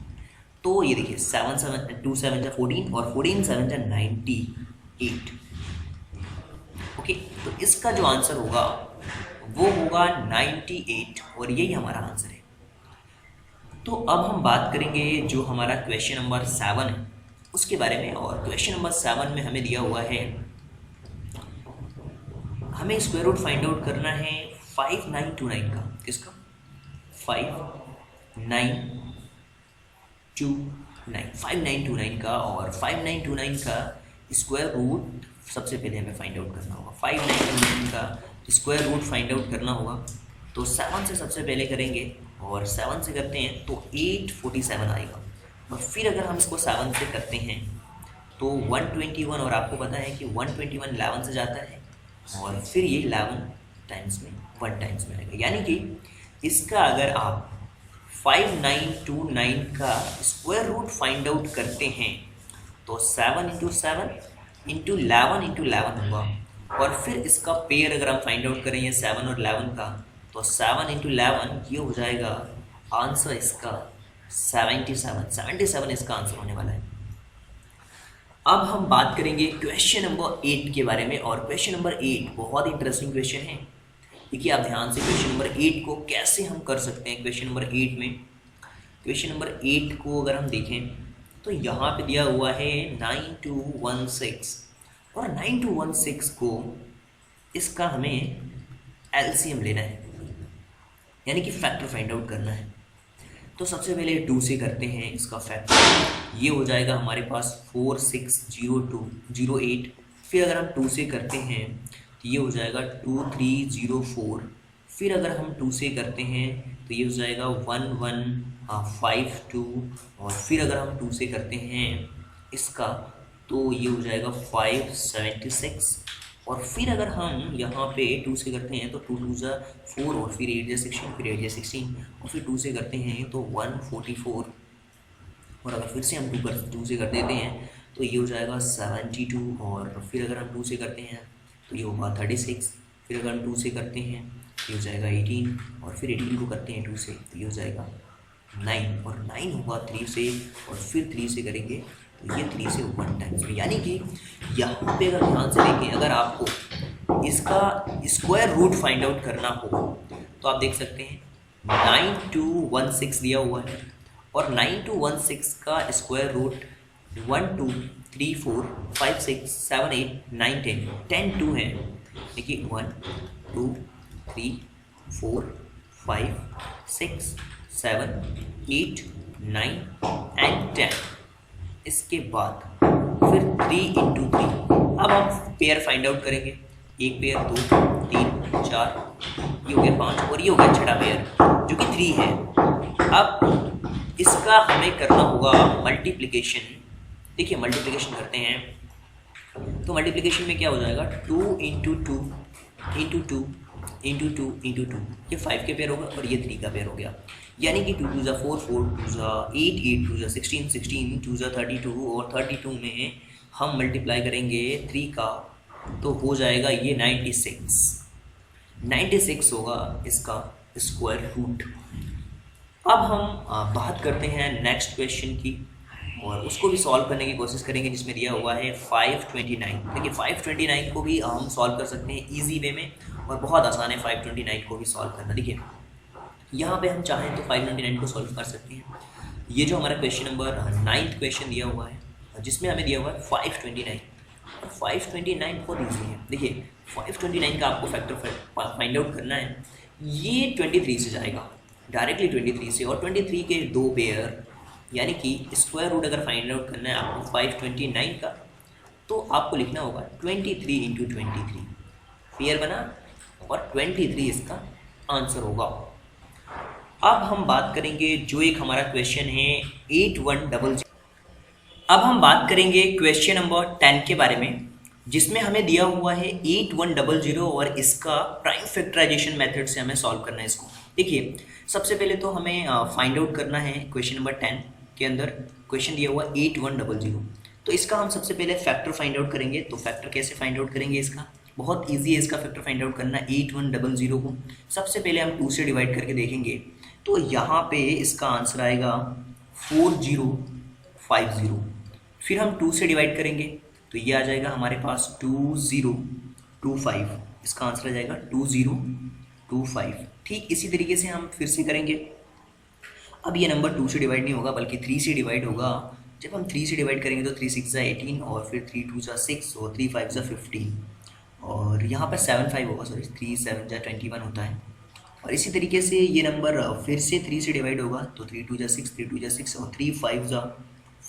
तो ये देखिए 7 7 2 7 जा 14 और 14 7 जा 98। ओके, तो इसका जो आंसर होगा वो होगा 98 और यही हमारा आंसर है। तो अब हम बात करेंगे जो हमारा क्वेश्चन नंबर 7 है उसके बारे में। और क्वेश्चन नंबर 7 में हमें दिया हुआ है, हमें स्क्वायर रूट फाइंड आउट करना है 5929 का। किसका, 5929 का। और 5929 का स्क्वायर रूट सबसे पहले हमें फाइंड आउट करना होगा। 5929 का स्क्वायर रूट फाइंड आउट करना होगा तो 7 से सबसे पहले करेंगे, और 7 से करते हैं तो 847 आएगा। और फिर अगर हम इसको 7 से करते हैं तो 121, और आपको पता है कि 121 11 से जाता है, और फिर ये 11 टाइम्स में 1 टाइम्स में आएगा। यानी कि इसका अगर आप 5929 का स्क्वायर रूट फाइंड आउट करते हैं तो 7 इंटू 7 इंटू 11 होगा। और फिर इसका पेयर अगर हम फाइंड आउट करेंगे 7 और 11 का तो 7 इंटू 11 ये हो जाएगा आंसर इसका 77 इसका आंसर होने वाला है। अब हम बात करेंगे क्वेश्चन नंबर 8 के बारे में। और क्वेश्चन नंबर 8 बहुत इंटरेस्टिंग क्वेश्चन है। देखिए आप ध्यान से क्वेश्चन नंबर 8 को कैसे हम कर सकते हैं। क्वेश्चन नंबर 8 में, क्वेश्चन नंबर 8 को अगर हम देखें तो यहाँ पे दिया हुआ है 9216, और 9216 को इसका हमें एलसीएम लेना है, यानी कि फैक्टर फाइंड आउट करना है। तो सबसे पहले 2 से करते हैं इसका फैक्टर, ये हो जाएगा हमारे पास 460208। फिर अगर हम 2 से करते हैं तो ये हो जाएगा 2304। फिर अगर हम 2 से करते हैं तो ये हो जाएगा 1152। और फिर अगर हम 2 से करते हैं इसका तो ये हो जाएगा 576। और फिर अगर हम यहाँ पे 2 से करते हैं तो 2 2 जा 4, और फिर 8 जा 16, फिर 8 जा 16, और फिर 2 से करते हैं तो 144। और अगर फिर से हम 2 से कर देते हैं तो ये हो जाएगा 72। और फिर अगर हम 2 से करते हैं तो ये होगा 36। फिर अगर हम 2 से करते हैं ये हो जाएगा 18, और फिर 18 को करते हैं 2 से तो ये हो जाएगा 9, और 9 होगा 3 से, और फिर 3 से करेंगे तो ये 3 से 1 टाइम्स में। यानी कि यहाँ पे अगर ध्यान से देखें, अगर आपको इसका स्क्वायर रूट फाइंड आउट करना हो तो आप देख सकते हैं 9216 दिया हुआ है, और 9216 का स्क्वायर रूट 1 2 3 4 5 6 7 8 9 10 10 2 है, देखिए 1 2 3 4 5 6 7 8 9 एंड 10। इसके बाद फिर 3 इंटू 3। अब हम पेयर फाइंड आउट करेंगे। एक पेयर, 2 3 4, ये हो गया 5 और ये हो गया छठा पेयर जो कि 3 है। अब इसका हमें करना होगा मल्टीप्लिकेशन। देखिए मल्टीप्लिकेशन करते हैं तो मल्टीप्लिकेशन में क्या हो जाएगा, 2 इंटू 2 इंटू 2 इंटू 2 इंटू 2, ये 5 के पेयर होगा और ये 3 का पेयर हो गया। यानी कि 2 2 ज़ा 4 4 2 ज़ा 8 8 2 ज़ा 16 16 2 ज़ा 32 और 32 में हम मल्टीप्लाई करेंगे 3 का तो हो जाएगा ये 96 होगा इसका स्क्वायर रूट। अब हम बात करते हैं नेक्स्ट क्वेश्चन की और उसको भी सॉल्व करने की कोशिश करेंगे जिसमें दिया हुआ है 529। देखिए 529 को भी हम सॉल्व कर सकते हैं इजी वे में और बहुत आसान है 529 को भी सॉल्व करना। देखिए यहाँ पे हम चाहें तो 529 को सॉल्व कर सकते हैं। ये जो हमारा क्वेश्चन नंबर 9th क्वेश्चन दिया हुआ है जिसमें हमें दिया हुआ है 529 और 529 बहुत ईजी है। देखिए 529 का आपको फैक्टर फाइंड आउट करना है। ये 23 से जाएगा डायरेक्टली 23 से और 23 के 2 पेयर, यानी कि स्क्वायर रूट अगर फाइंड आउट करना है आपको 529 का तो आपको लिखना होगा 23 इंटू 23 पेयर बना और 23 इसका आंसर होगा। अब हम बात करेंगे जो एक हमारा क्वेश्चन है 8100। अब हम बात करेंगे क्वेश्चन नंबर 10 के बारे में जिसमें हमें दिया हुआ है 8100 और इसका प्राइम फैक्टराइजेशन मेथड से हमें सॉल्व करना है इसको। देखिए सबसे पहले तो हमें फाइंड आउट करना है क्वेश्चन नंबर 10 के अंदर क्वेश्चन दिया हुआ 8100, तो इसका हम सबसे पहले फैक्टर फाइंड आउट करेंगे। तो फैक्टर कैसे फाइंड आउट करेंगे, इसका बहुत इजी है इसका फैक्टर फाइंड आउट करना। 8100 को सबसे पहले हम 2 से डिवाइड करके देखेंगे तो यहाँ पे इसका आंसर आएगा 4050। फिर हम 2 से डिवाइड करेंगे तो ये आ जाएगा हमारे पास 2025, इसका आंसर आ जाएगा 2025। ठीक इसी तरीके से हम फिर से करेंगे। अब ये नंबर 2 से डिवाइड नहीं होगा बल्कि 3 से डिवाइड होगा। जब हम 3 से डिवाइड करेंगे तो 3 6 ज़ा 18 और फिर 3 2 ज़ा 6 और 3 5 ज़ा 15 और यहाँ पर 7 5 होगा, सॉरी 3 7 ज़ा 21 होता है। और इसी तरीके से ये नंबर फिर से 3 से डिवाइड होगा तो 3 2 ज़ा 6 3 2 ज़ा 6 और 3 5 ज़ा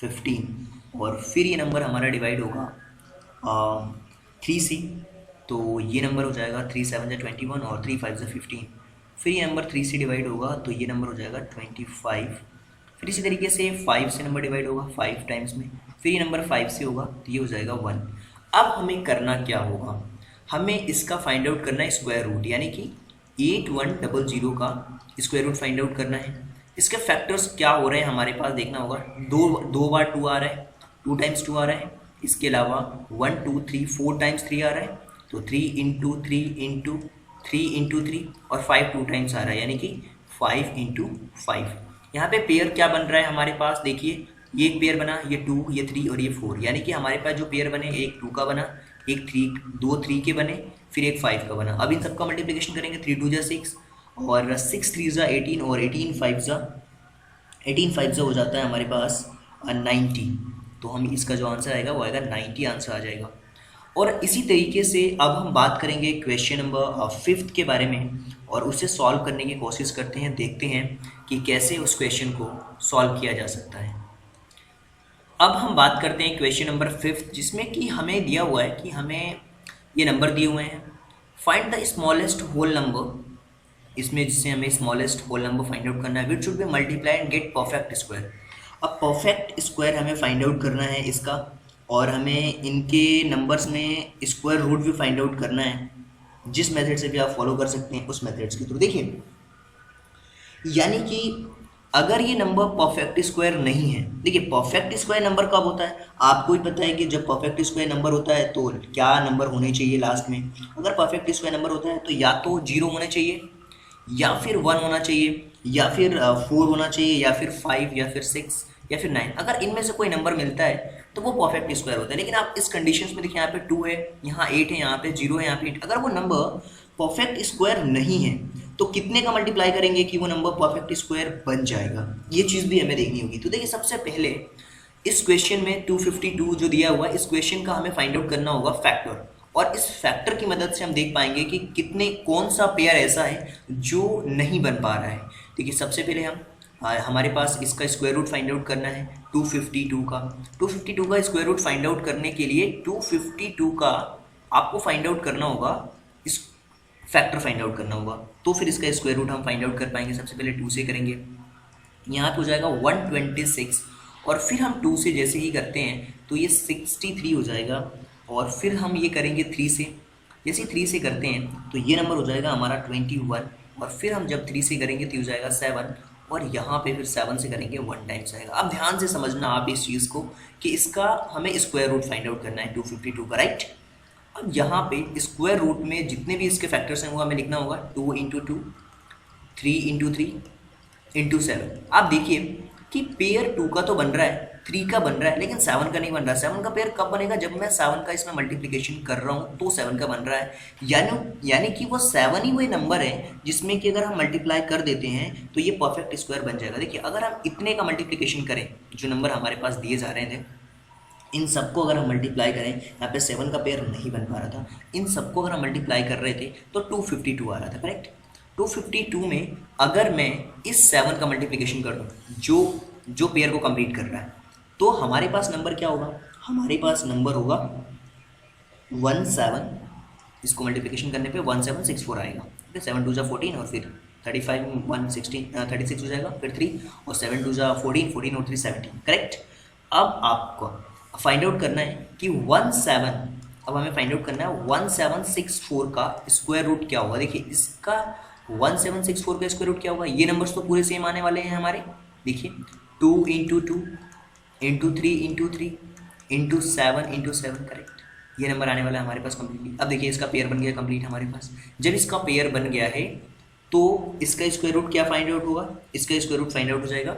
15 और फिर ये नंबर हमारा डिवाइड होगा 3 से, तो ये नंबर हो जाएगा 3 7 ज़ा 21 और 3 5 ज़ा 15। फिर ये नंबर 3 से डिवाइड होगा तो ये नंबर हो जाएगा 25। फिर इसी तरीके से 5 से नंबर डिवाइड होगा 5 टाइम्स में, फिर ये नंबर 5 से होगा तो ये हो जाएगा 1। अब हमें करना क्या होगा, हमें इसका फाइंड आउट करना है स्क्वायर रूट, यानी कि 8100 का स्क्वायर रूट फाइंड आउट करना है। इसके फैक्टर्स क्या हो रहे हैं हमारे पास देखना होगा। दो बार 2 आ रहा है, 2 टाइम्स 2 आ रहा है। इसके अलावा 1 2 3 4 टाइम्स 3 आ रहा है, तो 3 इंटू 3 इंटू 3 इंटू 3 और 5 2 टाइम्स आ रहा है, यानी कि 5 इंटू 5। यहाँ पे पेयर क्या बन रहा है हमारे पास, देखिए ये एक पेयर बना, ये 2 ये 3 और ये 4, यानी कि हमारे पास जो पेयर बने एक 2 का बना, एक 3 के बने, फिर एक 5 का बना। अब इन सबका मल्टीप्लिकेशन करेंगे 3 2 ज़ा 6 और 6 3 ज़ा 18 और 18 5 ज़ा हो जाता है हमारे पास 90। तो हम इसका जो आंसर आएगा वो आएगा 90 आंसर आ जाएगा। और इसी तरीके से अब हम बात करेंगे क्वेश्चन नंबर 5 के बारे में और उसे सॉल्व करने की कोशिश करते हैं, देखते हैं कि कैसे उस क्वेश्चन को सॉल्व किया जा सकता है। अब हम बात करते हैं क्वेश्चन नंबर 5 जिसमें कि हमें दिया हुआ है कि हमें ये नंबर दिए हुए हैं, find the smallest whole number. इसमें जिससे हमें smallest whole number find out करना है which should be multiply and get perfect square. अब परफेक्ट स्क्वायर हमें फाइंड आउट करना है इसका, और हमें इनके नंबर्स में स्क्वायर रूट भी फाइंड आउट करना है, जिस मेथड से भी आप फॉलो कर सकते हैं उस मेथड्स के थ्रू। देखिए यानी कि अगर ये नंबर परफेक्ट स्क्वायर नहीं है, देखिए परफेक्ट स्क्वायर नंबर कब होता है आपको ही पता है कि जब परफेक्ट स्क्वायर नंबर होता है तो क्या नंबर होने चाहिए लास्ट में। अगर परफेक्ट स्क्वायर नंबर होता है तो या तो 0 होना चाहिए, या फिर 1 होना चाहिए, या फिर 4 होना चाहिए, या फिर 5, या फिर 6, या फिर 9। अगर इनमें से कोई नंबर मिलता है तो वो परफेक्ट स्क्वायर होता है। लेकिन आप इस कंडीशंस में देखिए, यहाँ पे 2 है, यहाँ 8 है, यहाँ पे 0 है, यहाँ पे 8। अगर वो नंबर परफेक्ट स्क्वायर नहीं है तो कितने का मल्टीप्लाई करेंगे कि वो नंबर परफेक्ट स्क्वायर बन जाएगा, ये चीज़ भी हमें देखनी होगी। तो देखिए सबसे पहले इस क्वेश्चन में 252 जो दिया हुआ है, इस क्वेश्चन का हमें फाइंड आउट करना होगा फैक्टर। और इस फैक्टर की मदद से हम देख पाएंगे कि कौन सा पेयर ऐसा है जो नहीं बन पा रहा है। देखिए सबसे पहले हमारे पास इसका स्क्वायर रूट फाइंड आउट करना है 252 का। 252 का स्क्वायर रूट फाइंड आउट करने के लिए 252 का आपको फाइंड आउट करना होगा, इस फैक्टर फाइंड आउट करना होगा, तो फिर इसका स्क्वायर रूट हम फाइंड आउट कर पाएंगे। सबसे पहले 2 से करेंगे, यहाँ पे हो जाएगा 126 और फिर हम 2 से जैसे ही करते हैं तो ये 63 हो जाएगा। और फिर हम ये करेंगे 3 से, जैसे 3 से करते हैं तो ये नंबर हो जाएगा हमारा 21 और फिर हम जब 3 से करेंगे तो हो जाएगा 7 और यहाँ पे फिर 7 से करेंगे 1 टाइम्स आएगा। अब ध्यान से समझना आप इस चीज़ को कि इसका हमें स्क्वायर रूट फाइंड आउट करना है 252 का, राइट। अब यहाँ पे स्क्वायर रूट में जितने भी इसके फैक्टर्स हैं वो हमें लिखना होगा 2 × 2, 3 × 3 × 7। आप देखिए कि पेयर 2 का तो बन रहा है, 3 का बन रहा है, लेकिन 7 का नहीं बन रहा। 7 का पेयर कब बनेगा? जब मैं 7 का इसमें मल्टीप्लिकेशन कर रहा हूँ तो 7 का बन रहा है। यानी कि वो 7 ही वही नंबर है जिसमें कि अगर हम मल्टीप्लाई कर देते हैं तो ये परफेक्ट स्क्वायर बन जाएगा। देखिए अगर हम इतने का मल्टीप्लिकेशन करें, जो नंबर हमारे पास दिए जा रहे थे इन सबको अगर हम मल्टीप्लाई करें, यहाँ पे 7 का पेयर नहीं बन पा रहा था, इन सबको अगर हम मल्टीप्लाई कर रहे थे तो 252 आ रहा था, करेक्ट। 252 में अगर मैं इस 7 का मल्टीप्लिकेशन कर दूँ जो पेयर को कंप्लीट कर रहा है, तो हमारे पास नंबर क्या होगा? हमारे पास नंबर होगा 17, इसको मल्टीप्लिकेशन करने पे 1764 आएगा। ठीक है, 7 2 जा 14 और फिर 35 1 16 36 हो जाएगा, फिर 3 और 7 2 जा 14 14 और 3 17, करेक्ट। अब आपको फाइंड आउट करना है कि 17, अब हमें फाइंड आउट करना है 1764 का स्क्वायर रूट क्या होगा। देखिए इसका 1764 का स्क्वायर रूट क्या होगा? ये नंबर्स तो पूरे सेम आने वाले हैं हमारे। देखिए 2 × 2 × 3 × 3 × 7 × 7, करेक्ट। ये नंबर आने वाला है हमारे पास कम्प्लीटली। अब देखिए इसका पेयर बन गया कंप्लीट हमारे पास। जब इसका पेयर बन गया है तो इसका स्क्वायर रूट क्या फाइंड आउट होगा? इसका स्क्वायर रूट फाइंड आउट हो जाएगा,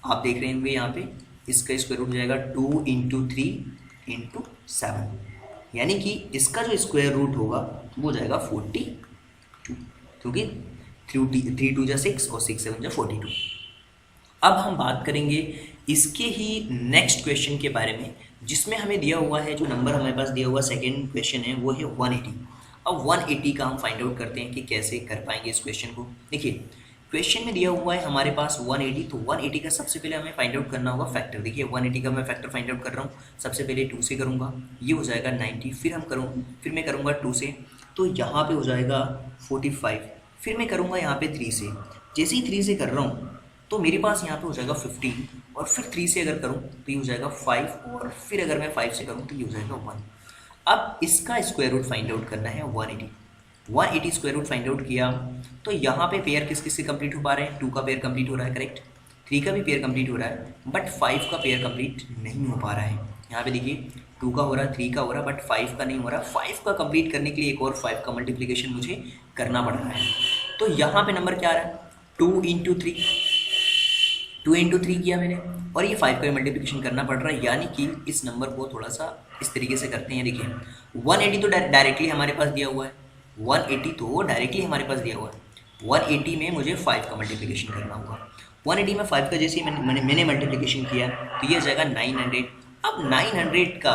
आप देख रहे होंगे यहाँ पे, इसका स्क्वायर रूट हो जाएगा 2 × 3 × 7, यानी कि इसका जो स्क्वायर रूट होगा वो हो जाएगा 42, क्योंकि 3 2 जा 6 और 6 7 जा 42। अब हम बात करेंगे इसके ही नेक्स्ट क्वेश्चन के बारे में, जिसमें हमें दिया हुआ है, जो नंबर हमारे पास दिया हुआ सेकेंड क्वेश्चन है वो है 180। अब 180 का हम फाइंड आउट करते हैं कि कैसे कर पाएंगे इस क्वेश्चन को। देखिए क्वेश्चन में दिया हुआ है हमारे पास 180, तो 180 का सबसे पहले हमें फाइंड आउट करना होगा फैक्टर। देखिए 180 का मैं फैक्टर फाइंड आउट कर रहा हूँ, सबसे पहले 2 से करूँगा, ये हो जाएगा 90, फिर मैं करूँगा 2 से, तो यहाँ पे हो जाएगा 45, फिर मैं करूँगा यहाँ पे 3 से। जैसे ही 3 से कर रहा हूँ तो मेरे पास यहाँ पे हो जाएगा 15, और फिर 3 से अगर करूँ तो ये हो जाएगा 5, और फिर अगर मैं 5 से करूँ तो ये हो जाएगा 1। अब इसका स्क्वायर रूट फाइंड आउट करना है 180 स्क्वायर रूट फाइंड आउट किया तो यहाँ पे पेयर किस किस से कंप्लीट हो पा रहे हैं? 2 का पेयर कंप्लीट हो रहा है, करेक्ट। 3 का भी पेयर कंप्लीट हो रहा है, बट 5 का पेयर कंप्लीट नहीं हो पा रहा है। यहाँ पे देखिए 2 का हो रहा है, 3 का हो रहा है, बट 5 का नहीं हो रहा। 5 का कंप्लीट करने के लिए एक और 5 का मल्टीप्लिकेशन मुझे करना पड़ रहा है। तो यहाँ पे नंबर क्या आ रहा है? 2 × 3, 2 × 3 किया मैंने, और ये 5 का मल्टीप्लिकेशन करना पड़ रहा है। यानी कि इस नंबर को थोड़ा सा इस तरीके से करते हैं। देखिए 180 तो डायरेक्टली हमारे पास दिया हुआ है, 180 तो डायरेक्टली हमारे पास दिया हुआ है। 180 में मुझे 5 का मल्टीप्लिकेशन करना होगा। 180 में 5 का जैसे मैंने मल्टीप्लिकेशन किया तो ये हो जाएगा 900। अब 900 का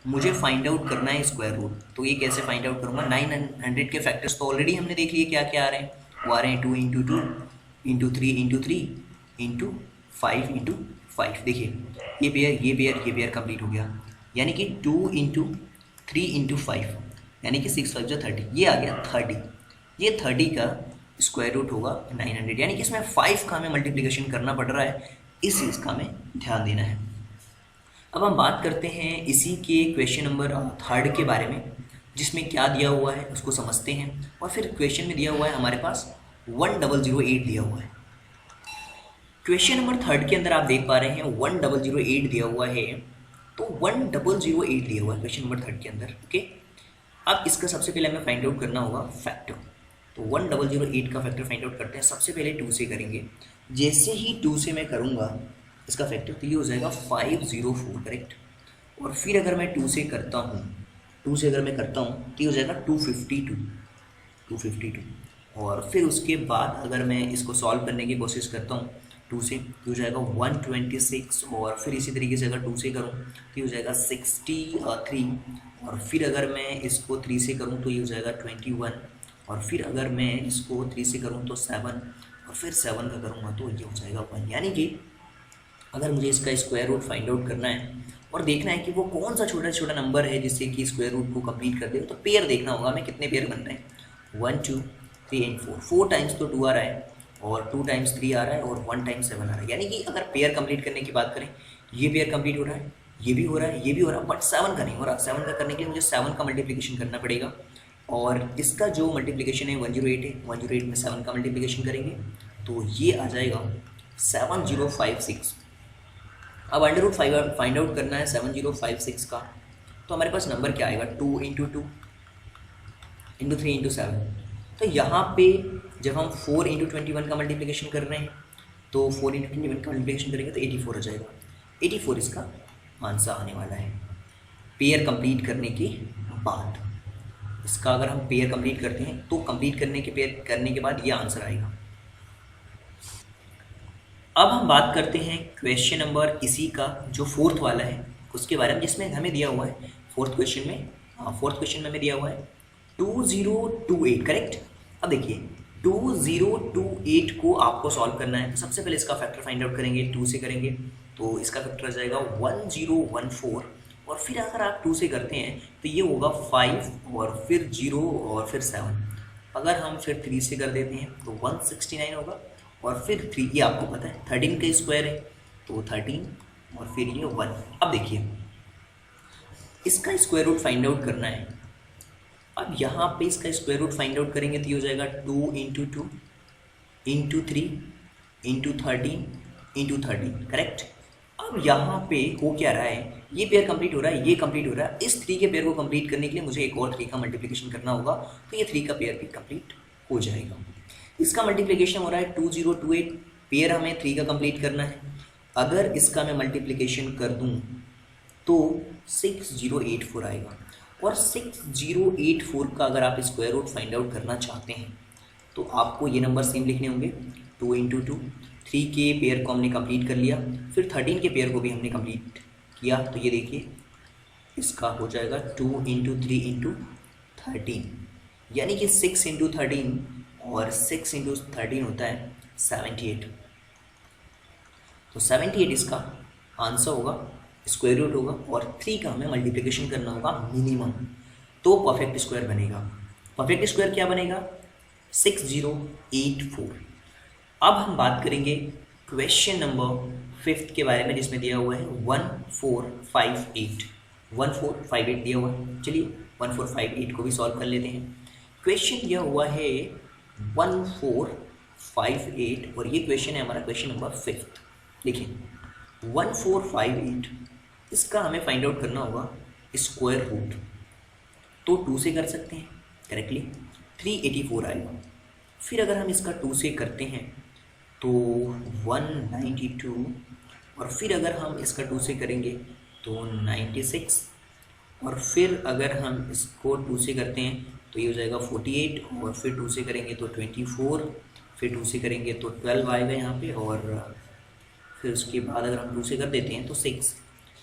मुझे फाइंड आउट करना है स्क्वायर रूट, तो ये कैसे फाइंड आउट करूँगा? 900 के फैक्टर्स तो ऑलरेडी हमने देख लिए क्या क्या आ रहे हैं। वो आ रहे हैं 2 × 2 × 3 × 3 × 5 × 5। देखिए ये पेयर कंप्लीट हो गया, यानी कि 2 × 3 × 5, यानी कि 6 5 30, ये आ गया 30। ये 30 का स्क्वायर रूट होगा 900, यानी कि इसमें 5 का हमें मल्टीप्लिकेशन करना पड़ रहा है। इस चीज़ का हमें ध्यान देना है। अब हम बात करते हैं इसी के क्वेश्चन नंबर 3 के बारे में, जिसमें क्या दिया हुआ है उसको समझते हैं। और फिर क्वेश्चन में दिया हुआ है हमारे पास 1008 दिया हुआ है। क्वेश्चन नंबर 3 के अंदर आप देख पा रहे हैं 1008 दिया हुआ है, तो 1008 दिया हुआ है क्वेश्चन नंबर 3 के अंदर। ओके, अब इसका सबसे पहले हमें फाइंड आउट करना होगा फैक्टर। तो 1008 का फैक्टर फाइंड आउट करते हैं। सबसे पहले 2 से करेंगे, जैसे ही 2 से मैं करूँगा इसका फैक्टर तो ये हो जाएगा 504, करेक्ट। और फिर अगर मैं 2 से करता हूँ, 2 से अगर मैं करता हूँ तो ये हो जाएगा 252। और फिर उसके बाद अगर मैं इसको सॉल्व करने की कोशिश करता हूँ 2 से तो हो जाएगा 126, और फिर इसी तरीके से अगर 2 से करूँ तो ये हो जाएगा 63, और फिर अगर मैं इसको 3 से करूँ तो ये हो जाएगा 21, और फिर अगर मैं इसको 3 से करूँ तो 7, और फिर 7 का करूँगा तो ये हो जाएगा 1। यानी कि अगर मुझे इसका स्क्वायर रूट फाइंड आउट करना है और देखना है कि वो कौन सा छोटा छोटा नंबर है जिससे कि स्क्वायर रूट को कंप्लीट कर दे, तो पेयर देखना होगा हमें कितने पेयर बन रहे हैं, 1 2 3 एंड 4। 4 टाइम्स तो 2 आ रहा है, और 2 टाइम्स 3 आ रहा है, और 1 टाइम्स 7 आ रहा है। यानी कि अगर पेयर कंप्लीट करने की बात करें, ये पेयर कंप्लीट हो रहा है, ये भी हो रहा है, ये भी हो रहा है, बट 7 का नहीं हो रहा। 7 का करने के लिए मुझे 7 का मल्टीप्लिकेशन करना पड़ेगा, और इसका जो मल्टीप्लिकेशन है 108 है। 108 में 7 का मल्टीप्लिकेशन करेंगे तो ये आ जाएगा 7056। अब अंडर रूट फाइंड आउट करना है 7056 का, तो हमारे पास नंबर क्या आएगा, 2 इंटू 2 इंटू 3 इंटू 7। तो यहाँ पे जब हम 4 इंटू 21 का मल्टीप्लिकेशन कर रहे हैं तो 4 इंटू 21 का मल्टीप्लिकेशन करेंगे तो 84 हो जाएगा। 84 इसका आंसर आने वाला है पेयर कंप्लीट करने के बाद। इसका अगर हम पेयर कंप्लीट करते हैं तो कंप्लीट करने के बाद ये आंसर आएगा। अब हम बात करते हैं क्वेश्चन नंबर इसी का जो 4th वाला है उसके बारे में, जिसमें हमें दिया हुआ है 4th क्वेश्चन में हमें दिया हुआ है 2028, करेक्ट। अब देखिए 2028 को आपको सॉल्व करना है, तो सबसे पहले इसका फैक्टर फाइंड आउट करेंगे, 2 से करेंगे तो इसका फैक्टर आ जाएगा 1014, और फिर अगर आप 2 से करते हैं तो ये होगा 5 और फिर 0 और फिर 7। अगर हम फिर 3 से कर देते हैं तो 169 होगा, और फिर 3, ये आपको पता है 13 का स्क्वायर है तो 13, और फिर ये 1। अब देखिए इसका स्क्वायर रूट फाइंड आउट करना है। अब यहाँ पे इसका स्क्वायर रूट फाइंड आउट करेंगे तो ये हो जाएगा 2 into 2 into 3 into 13 into 13, correct. अब यहाँ पे हो क्या रहा है, ये पेयर कंप्लीट हो रहा है, ये कंप्लीट हो रहा है। इस 3 के पेयर को कंप्लीट करने के लिए मुझे एक और 3 का मल्टीप्लिकेशन करना होगा, तो ये 3 का पेयर भी कंप्लीट हो जाएगा। इसका मल्टीप्लिकेशन हो रहा है 2028, पेयर हमें 3 का कंप्लीट करना है। अगर इसका मैं मल्टीप्लिकेशन कर दूं तो 6084 आएगा, और 6084 का अगर आप स्क्वायर रूट फाइंड आउट करना चाहते हैं तो आपको ये नंबर सेम लिखने होंगे, 2 इंटू 2। 3 के पेयर को हमने कंप्लीट कर लिया, फिर 13 के पेयर को भी हमने कंप्लीट किया, तो ये देखिए इसका हो जाएगा 2 इंटू 3 इंटू 13, यानी कि 6 इंटू 13 और 6 इंटू 13 होता है 78। तो 78 इसका आंसर होगा, स्क्वायर रूट होगा, और 3 का हमें मल्टीप्लिकेशन करना होगा मिनिमम, तो परफेक्ट स्क्वायर बनेगा। परफेक्ट स्क्वायर क्या बनेगा, 6084। अब हम बात करेंगे क्वेश्चन नंबर 5th के बारे में, जिसमें दिया हुआ है 1458। 1458 दिया हुआ है, चलिए 1458 को भी सॉल्व कर लेते हैं। क्वेश्चन दिया हुआ है 1458, और ये क्वेश्चन है हमारा क्वेश्चन नंबर 5th। देखिए 1458, इसका हमें फाइंड आउट करना होगा स्क्वायर रूट, तो 2 से कर सकते हैं करेक्टली, 384 आएगा। फिर अगर हम इसका 2 से करते हैं तो 192, और फिर अगर हम इसका 2 से करेंगे तो 96, और फिर अगर हम इसको 2 से करते हैं तो ये हो जाएगा 48, और फिर 2 से करेंगे तो 24, फिर 2 से करेंगे तो 12 आएगा यहाँ पे, और फिर उसके बाद अगर हम 2 से कर देते हैं तो 6,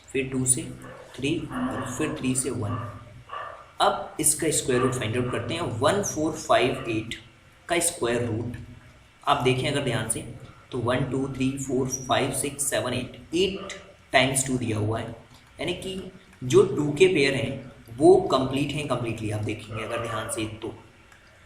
फिर 2 से 3, और फिर 3 से 1। अब इसका स्क्वायर रूट फाइंड आउट करते हैं। 1458 का स्क्वायर रूट आप देखें अगर ध्यान से तो 1 2 3 4 5 6 7 8 टाइम्स 2 दिया हुआ है, यानी कि जो 2 के पेयर हैं वो कंप्लीट हैं कम्प्लीटली। आप देखेंगे अगर ध्यान से तो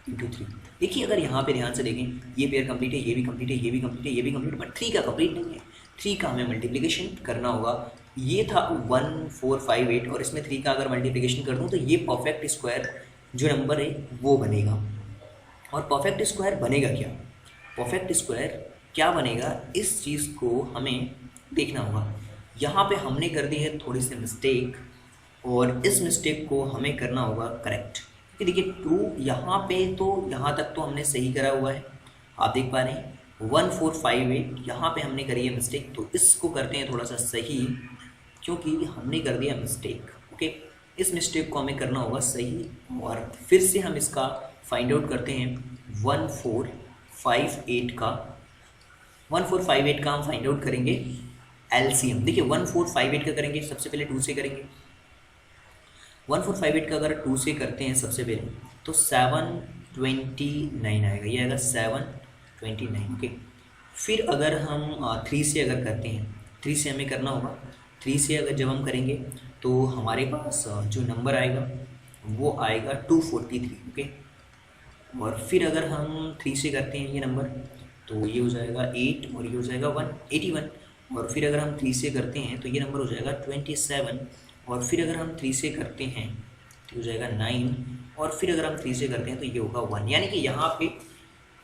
इंटू 3, देखिए अगर यहाँ पे ध्यान से देखें ये पेयर कंप्लीट है, ये भी कंप्लीट है, ये भी कंप्लीट है, ये भी कंप्लीट है, बट 3 का कंप्लीट नहीं है। 3 का हमें मल्टीप्लिकेशन करना होगा। ये था 1458, और इसमें 3 का अगर मल्टीप्लिकेशन कर दूँ तो ये परफेक्ट स्क्वायर जो नंबर है वो बनेगा। और परफेक्ट स्क्वायर बनेगा क्या, परफेक्ट स्क्वायर क्या बनेगा, इस चीज़ को हमें देखना होगा। यहाँ पे हमने कर दी है थोड़ी सी मिस्टेक, और इस मिस्टेक को हमें करना होगा करेक्ट। कि देखिए 2 यहाँ पे तो यहाँ तक तो हमने सही करा हुआ है, आप देख पा रहे हैं। 1458 यहाँ पे हमने करी है मिस्टेक, तो इसको करते हैं थोड़ा सा सही, क्योंकि हमने कर दिया मिस्टेक। ओके, इस मिस्टेक को हमें करना होगा सही, और फिर से हम इसका फाइंड आउट करते हैं 1458 का 1458 का हम फाइंड आउट करेंगे एलसीएम। देखिए 1458 का करेंगे, सबसे पहले 2 से करेंगे। 1458 का अगर 2 से करते हैं सबसे पहले तो 729 आएगा, ये आएगा 729। ओके, फिर अगर हम 3 से अगर करते हैं, 3 से हमें करना होगा, 3 से अगर जब हम करेंगे तो हमारे पास जो नंबर आएगा वो आएगा 243। ओके, और फिर अगर हम 3 से करते हैं ये नंबर तो ये हो जाएगा 8 और ये हो जाएगा 181। और फिर अगर हम 3 से करते हैं तो ये नंबर हो जाएगा 27। और फिर अगर हम 3 से करते हैं तो हो जाएगा 9। और फिर अगर हम 3 से करते हैं तो ये होगा 1। यानी कि यहाँ पे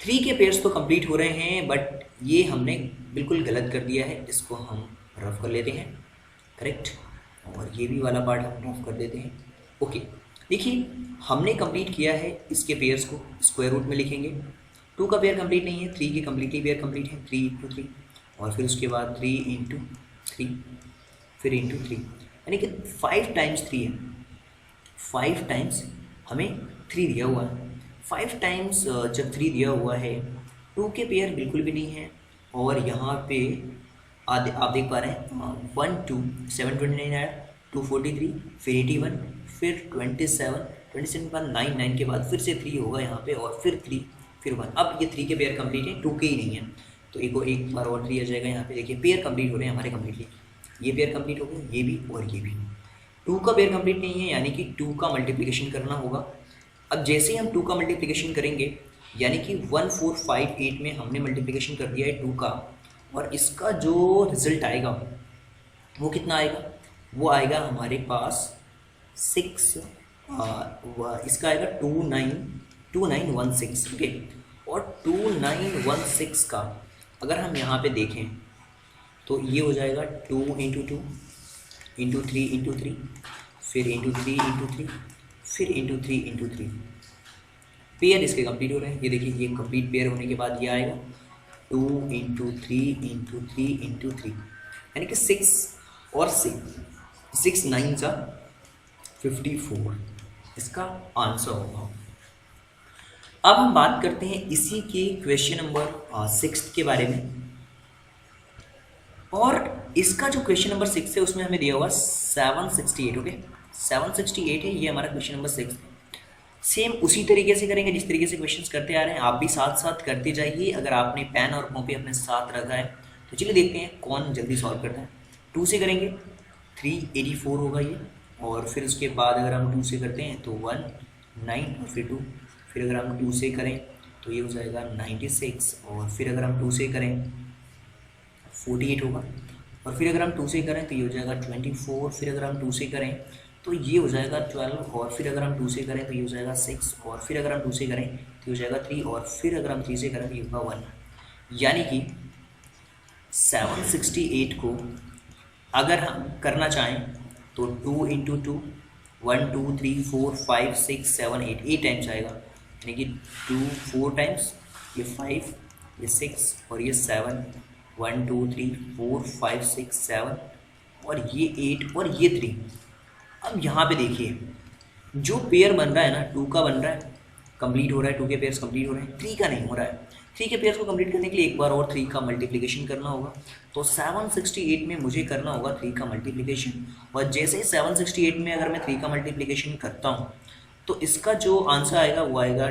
3 के पेयर्स तो कंप्लीट हो रहे हैं, बट ये हमने बिल्कुल गलत कर दिया है, इसको हम रफ कर लेते हैं। करेक्ट, और ये भी वाला पार्ट हम रफ कर देते हैं। ओके, देखिए हमने कंप्लीट किया है इसके पेयर्स को, स्क्वायर रूट में लिखेंगे। 2 का पेयर कंप्लीट नहीं है, 3 के कम्प्लीटली पेयर कंप्लीट है, 3 × 3, और फिर उसके बाद 3 × 3, फिर × 3, यानी कि 5 टाइम्स 3 है। 5 टाइम्स हमें 3 दिया हुआ है। 5 टाइम्स जब 3 दिया हुआ है, 2 के पेयर बिल्कुल भी नहीं है। और यहाँ पे आप देख पा रहे हैं 1 2 729 आया, 243, फिर 81, फिर 27 के बाद 9 के बाद फिर से 3 होगा यहाँ पे, और फिर 3, फिर 1। अब ये 3 के पेयर कंप्लीट है, 2 के ही नहीं है, तो एक बार और 3 आ जाएगा यहाँ पे। देखिए पेयर कंप्लीट हो रहे हैं हमारे कम्प्लीटली, ये पेयर कंप्लीट हो गए, ये भी और ये भी। 2 का पेयर कंप्लीट नहीं है, यानी कि 2 का मल्टीप्लिकेशन करना होगा। अब जैसे ही हम 2 का मल्टीप्लिकेशन करेंगे, यानी कि 1458 में हमने मल्टीप्लिकेशन कर दिया है 2 का, और इसका जो रिजल्ट आएगा वो कितना आएगा, वो आएगा हमारे पास 6, इसका आएगा 2916। ओके, और 2916 का अगर हम यहाँ पे देखें तो ये हो जाएगा 2 × 2 × 3 × 3, फिर × 3 × 3, फिर × 3 × 3। पेयर इसके कंप्लीट हो रहे हैं। ये देखिए, ये कंप्लीट पेयर होने के बाद ये आएगा 2 × 3 × 3 × 3, यानी कि 6 और 6 9 सा 54 इसका आंसर होगा। अब हम बात करते हैं इसी के क्वेश्चन नंबर 6 के बारे में, और इसका जो क्वेश्चन नंबर 6 है उसमें हमें दिया हुआ 768। ओके, 768 है, ये हमारा क्वेश्चन नंबर 6 है। सेम उसी तरीके से करेंगे जिस तरीके से क्वेश्चंस करते आ रहे हैं, आप भी साथ साथ करते जाइए। अगर आपने पेन और कॉपी अपने साथ रखा है तो चलिए देखते हैं कौन जल्दी सॉल्व करता है। 2 से करेंगे 384 होगा ये, और फिर उसके बाद अगर हम 2 से करते हैं तो 1 9, और फिर 2, फिर अगर हम 2 से करें तो ये हो जाएगा 96, और फिर अगर हम 2 से करें 48 होगा, और फिर अगर हम 2 से करें तो ये हो जाएगा 24, फिर अगर हम 2 से करें तो ये हो जाएगा 12, और फिर अगर हम 2 से करें तो ये हो जाएगा 6, और फिर अगर हम 2 से करें तो ये हो जाएगा 3, और फिर अगर हम 3 से करें तो ये होगा 1। यानी कि 768 को अगर हम करना चाहें तो 2 × 2 1 2 3 4 5 6 7 8 टाइम्स आएगा, यानी कि 2 4 टाइम्स, ये 5, ये 6 और ये 7, 1 2 3 4 5 6 7, और ये 8 और ये 3। अब यहाँ पे देखिए जो पेयर बन रहा है ना, 2 का बन रहा है, कंप्लीट हो रहा है, 2 के पेयर्स कंप्लीट हो रहे हैं, 3 का नहीं हो रहा है। 3 के पेयर्स को कंप्लीट करने के लिए एक बार और 3 का मल्टीप्लिकेशन करना होगा, तो 768 में मुझे करना होगा 3 का मल्टीप्लिकेशन। और जैसे ही 768 में अगर मैं 3 का मल्टीप्लिकेशन करता हूँ तो इसका जो आंसर आएगा वो आएगा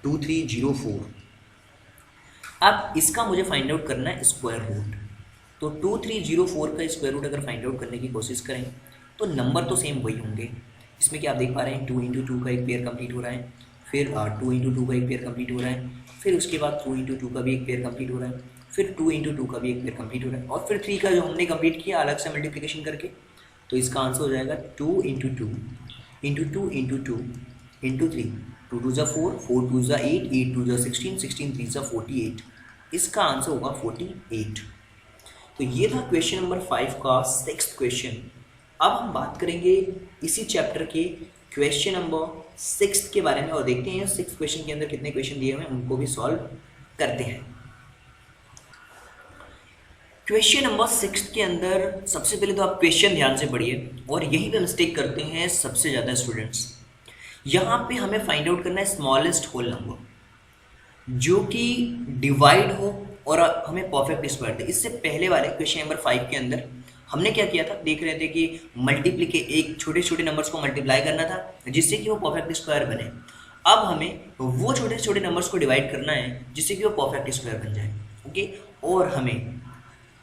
2304। अब इसका मुझे फाइंड आउट करना है स्क्वायर रूट, तो 2304 का स्क्वायर रूट अगर फाइंड आउट करने की कोशिश करें तो नंबर तो सेम वही होंगे। इसमें क्या आप देख पा रहे हैं 2 × 2 का एक पेयर कंप्लीट हो रहा है, फिर 2 × 2 का एक पेयर कंप्लीट हो रहा है, फिर उसके बाद 2 × 2 का भी एक पेयर कंप्लीट हो रहा है, फिर 2 × 2 का भी एक पेयर कंप्लीट हो रहा है, और फिर 3 का जो हमने कंप्लीट किया अलग से मल्टीप्लिकेशन करके, तो इसका आंसर हो जाएगा 2 × 2 × 2 × 2 × 3, 2 2 ज़ा 4, 4 2 ज़ा 8, 8 2 ज़ा 16, 16 3 ज़ा 48। इसका आंसर होगा 48। तो ये था क्वेश्चन नंबर 5 का 6th क्वेश्चन। अब हम बात करेंगे इसी चैप्टर के क्वेश्चन नंबर 6 के बारे में, और देखते हैं 6 क्वेश्चन के अंदर कितने क्वेश्चन दिए हुए हैं, उनको भी सॉल्व करते हैं। क्वेश्चन नंबर 6 के अंदर सबसे पहले तो आप क्वेश्चन ध्यान से पढ़िए, और यहीं पे मिस्टेक करते हैं सबसे ज़्यादा स्टूडेंट्स। यहाँ पे हमें फाइंड आउट करना है स्मॉलेस्ट होल नंबर जो कि डिवाइड हो और हमें परफेक्ट स्क्वायर थे। इससे पहले वाले क्वेश्चन नंबर 5 के अंदर हमने क्या किया था, देख रहे थे कि एक छोटे छोटे नंबर्स को मल्टीप्लाई करना था जिससे कि वो परफेक्ट स्क्वायर बने। अब हमें वो छोटे छोटे नंबर्स को डिवाइड करना है जिससे कि वो परफेक्ट स्क्वायर बन जाए। ओके, और हमें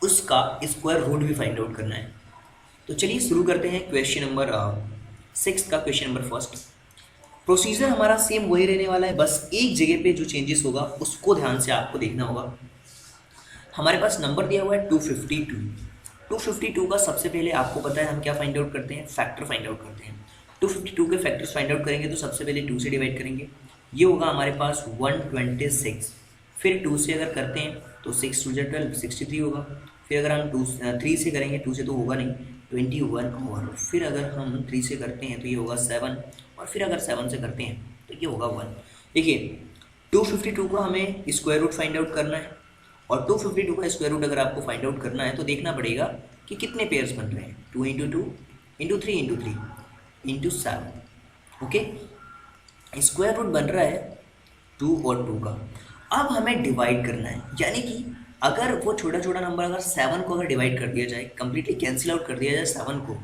उसका स्क्वायर रूट भी फाइंड आउट करना है। तो चलिए शुरू करते हैं क्वेश्चन नंबर 6 का। क्वेश्चन नंबर फर्स्ट, प्रोसीजर हमारा सेम वही रहने वाला है, बस एक जगह पे जो चेंजेस होगा उसको ध्यान से आपको देखना होगा। हमारे पास नंबर दिया हुआ है 252। 252 का सबसे पहले आपको पता है हम क्या फाइंड आउट करते हैं, फैक्टर फाइंड आउट करते हैं। 252 के फैक्टर्स फाइंड आउट करेंगे तो सबसे पहले 2 से डिवाइड करेंगे, ये होगा हमारे पास 126। फिर 2 से अगर करते हैं तो 6 2 12 63 होगा। फिर अगर हम 3 से करेंगे, 2 से तो होगा नहीं, 21। और फिर अगर हम 3 से करते हैं तो ये होगा 7, और फिर अगर 7 से करते हैं तो ये होगा 1। देखिए 252 का हमें स्क्वायर रूट फाइंड आउट करना है, और 252 का स्क्वायर रूट अगर आपको फाइंड आउट करना है तो देखना पड़ेगा कि कितने पेयर्स बन रहे हैं, 2 × 2 × 3 × 3 × 7। ओके, स्क्वायर रूट बन रहा है 2 और 2 का। अब हमें डिवाइड करना है, यानी कि अगर वो छोटा छोटा नंबर अगर 7 को अगर डिवाइड कर दिया जाए, कंप्लीटली कैंसिल आउट कर दिया जाए 7 को,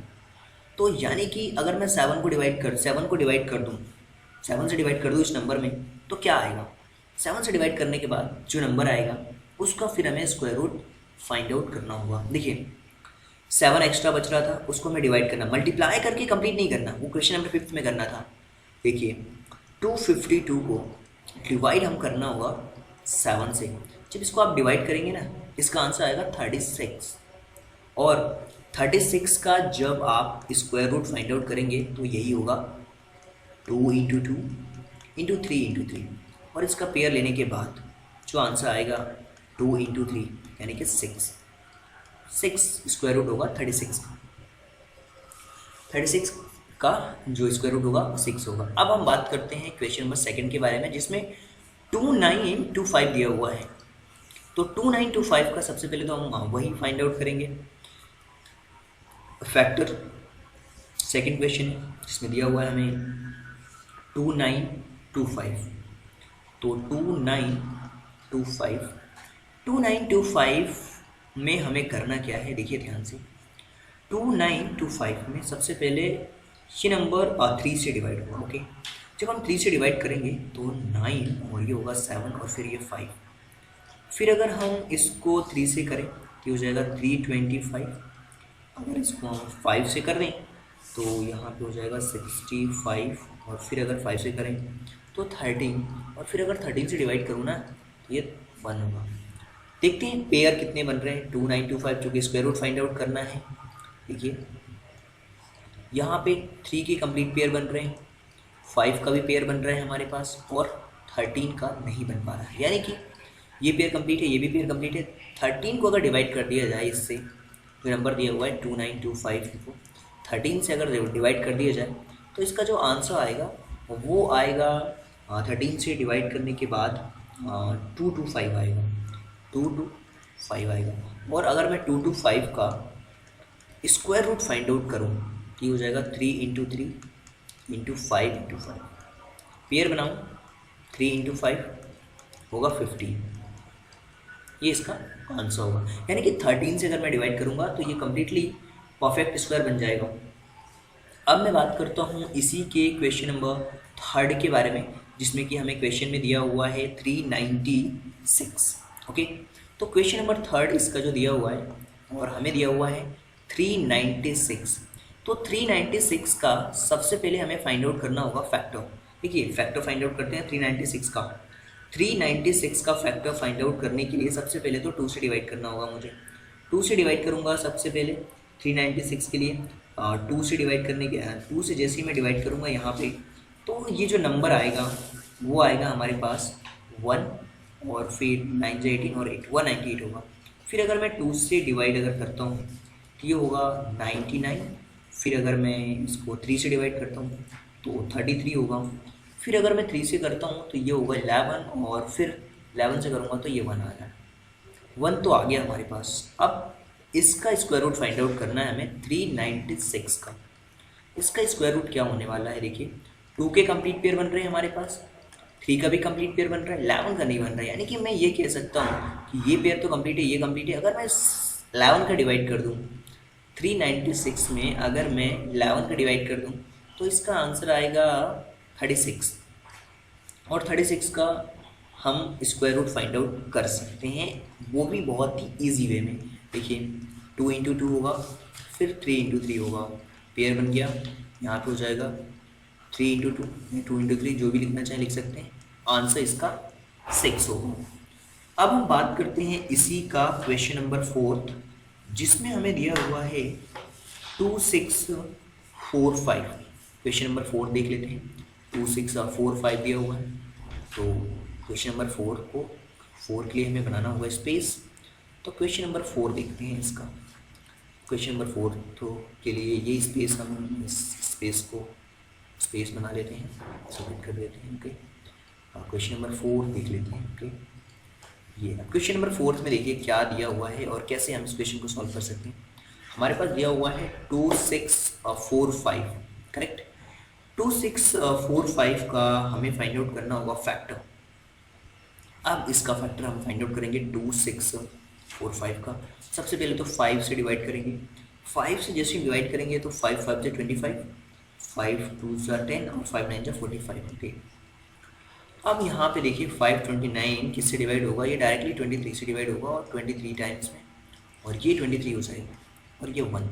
तो यानी कि अगर मैं 7 को डिवाइड कर दूँ, 7 से डिवाइड कर दूँ इस नंबर में, तो क्या आएगा, 7 से डिवाइड करने के बाद जो नंबर आएगा उसका फिर हमें स्क्वायर रूट फाइंड आउट करना होगा। देखिए 7 एक्स्ट्रा बच रहा था, उसको हमें डिवाइड करना, मल्टीप्लाई करके कंप्लीट नहीं करना, वो क्वेश्चन नंबर 5 में करना था। देखिए 252 को डिवाइड हम करना होगा 7 से। जब इसको आप डिवाइड करेंगे ना, इसका आंसर आएगा 36। और 36 का जब आप स्क्वायर रूट फाइंड आउट करेंगे तो यही होगा 2 × 2 × 3 × 3, और इसका पेयर लेने के बाद जो आंसर आएगा 2 × 3 यानी कि 6 स्क्वायर रूट होगा 36 का। 36 का जो स्क्वायर रूट होगा 6 होगा। अब हम बात करते हैं क्वेश्चन नंबर 2 के बारे में, जिसमें 2925 दिया हुआ है। तो 2925 का सबसे पहले तो हम वही फाइंड आउट करेंगे, फैक्टर। सेकंड क्वेश्चन है जिसमें दिया हुआ है हमें 2925। तो 2925 में हमें करना क्या है, देखिए ध्यान से। 2925 में सबसे पहले ये नंबर 3 से डिवाइड होगा। ओके, जब हम 3 से डिवाइड करेंगे तो 9 और ये होगा 7 और फिर ये 5। फिर अगर हम इसको 3 से करें तो हो जाएगा 325। अगर इसको हम 5 से कर दें तो यहाँ पे हो जाएगा 65, और फिर अगर 5 से करें तो 13, और फिर अगर 13 से डिवाइड करूँ ना तो ये 1 होगा। देखते हैं पेयर कितने बन रहे हैं 2925, जो कि स्क्वायर रूट फाइंड आउट करना है। देखिए यहाँ पे 3 के कंप्लीट पेयर बन रहे हैं, 5 का भी पेयर बन रहा है हमारे पास, और 13 का नहीं बन पा रहा है, यानी कि ये पेयर कंप्लीट है, ये भी पेयर कंप्लीट है। 13 को अगर डिवाइड कर दिया जाए, इससे जो नंबर दिया हुआ है 2925 को 13 से अगर डिवाइड कर दिया जाए तो इसका जो आंसर आएगा वो आएगा 13 से डिवाइड करने के बाद 225 आएगा, 225 आएगा। और अगर मैं 225 का स्क्वायर रूट फाइंड आउट करूँ तो ये हो जाएगा 3 × 3 × 5 × 5। पेयर बनाऊँ 3 × 5 होगा 15, ये इसका आंसर होगा। यानी कि 13 से अगर मैं डिवाइड करूँगा तो ये कम्प्लीटली परफेक्ट स्क्वायर बन जाएगा। अब मैं बात करता हूँ इसी के क्वेश्चन नंबर 3 के बारे में, जिसमें कि हमें क्वेश्चन में दिया हुआ है 396। ओके, तो क्वेश्चन नंबर 3 इसका जो दिया हुआ है और हमें दिया हुआ है 396। तो 396 का सबसे पहले हमें फाइंड आउट करना होगा फैक्टर। देखिए फैक्टर फाइंड आउट करते हैं 396 का। 396 का फैक्टर फाइंड आउट करने के लिए सबसे पहले तो 2 से डिवाइड करना होगा मुझे। 2 से डिवाइड करूँगा सबसे पहले 396 के लिए। 2 से डिवाइड करने के 2 से जैसे ही मैं डिवाइड करूँगा यहाँ पे, तो ये जो नंबर आएगा वो आएगा हमारे पास 1, और फिर 9 से 18 और 8 198 होगा। फिर अगर मैं 2 से डिवाइड अगर करता हूँ तो ये होगा 99। फिर अगर मैं इसको 3 से डिवाइड करता हूँ तो 33 होगा। फिर अगर मैं 3 से करता हूँ तो ये होगा 11, और फिर 11 से करूँगा तो ये 1 आ रहा है। 1 तो आ गया हमारे पास। अब इसका स्क्वायर रूट फाइंड आउट करना है हमें 396 का। इसका स्क्वायर रूट क्या होने वाला है, देखिए 2 के कंप्लीट पेयर बन रहे हैं हमारे पास, 3 का भी कंप्लीट पेयर बन रहा है, 11 का नहीं बन रहा है। यानी कि मैं ये कह सकता हूँ कि ये पेयर तो कंप्लीट है, ये कंप्लीट है। अगर मैं 11 का डिवाइड कर दूँ 396 में, अगर मैं 11 का डिवाइड कर दूँ तो इसका आंसर आएगा 36। और 36 का हम स्क्वायर रूट फाइंड आउट कर सकते हैं, वो भी बहुत ही ईजी वे में। देखिए 2 इंटू 2 होगा, फिर 3 इंटू 3 होगा, पेयर बन गया। यहाँ पे हो जाएगा 3 इंटू 2, 2 इंटू 3, जो भी लिखना चाहें लिख सकते हैं। आंसर इसका 6 होगा। अब हम बात करते हैं इसी का क्वेश्चन नंबर 4, जिसमें हमें दिया हुआ है 2645। क्वेश्चन नंबर 4 देख लेते हैं। 2645 दिया हुआ है, तो क्वेश्चन नंबर 4 को 4 के लिए हमें बनाना होगा स्पेस। तो क्वेश्चन नंबर 4 देखते हैं इसका। क्वेश्चन नंबर 4 तो के लिए ये स्पेस, हम इस स्पेस को स्पेस बना लेते हैं, सबमिट कर देते हैं। ओके, क्वेश्चन नंबर 4 देख लेते हैं। ओके, ये क्वेश्चन नंबर 4 में देखिए क्या दिया हुआ है और कैसे हम इस क्वेश्चन को सॉल्व कर सकते हैं। हमारे पास दिया हुआ है 2645, करेक्ट। 2645 का हमें फाइंड आउट करना होगा फैक्टर। अब इसका फैक्टर हम फाइंड आउट करेंगे 2645 का। सबसे पहले तो 5 से डिवाइड करेंगे। 5 से जैसे डिवाइड करेंगे तो 5 5 से 25, 5 2 से 10 और 5 9 से 45। ओके, अब यहाँ पे देखिए 529 किससे डिवाइड होगा, ये डायरेक्टली 23 से डिवाइड होगा और 23 टाइम्स में, और ये 23 हो जाएगा और ये 1।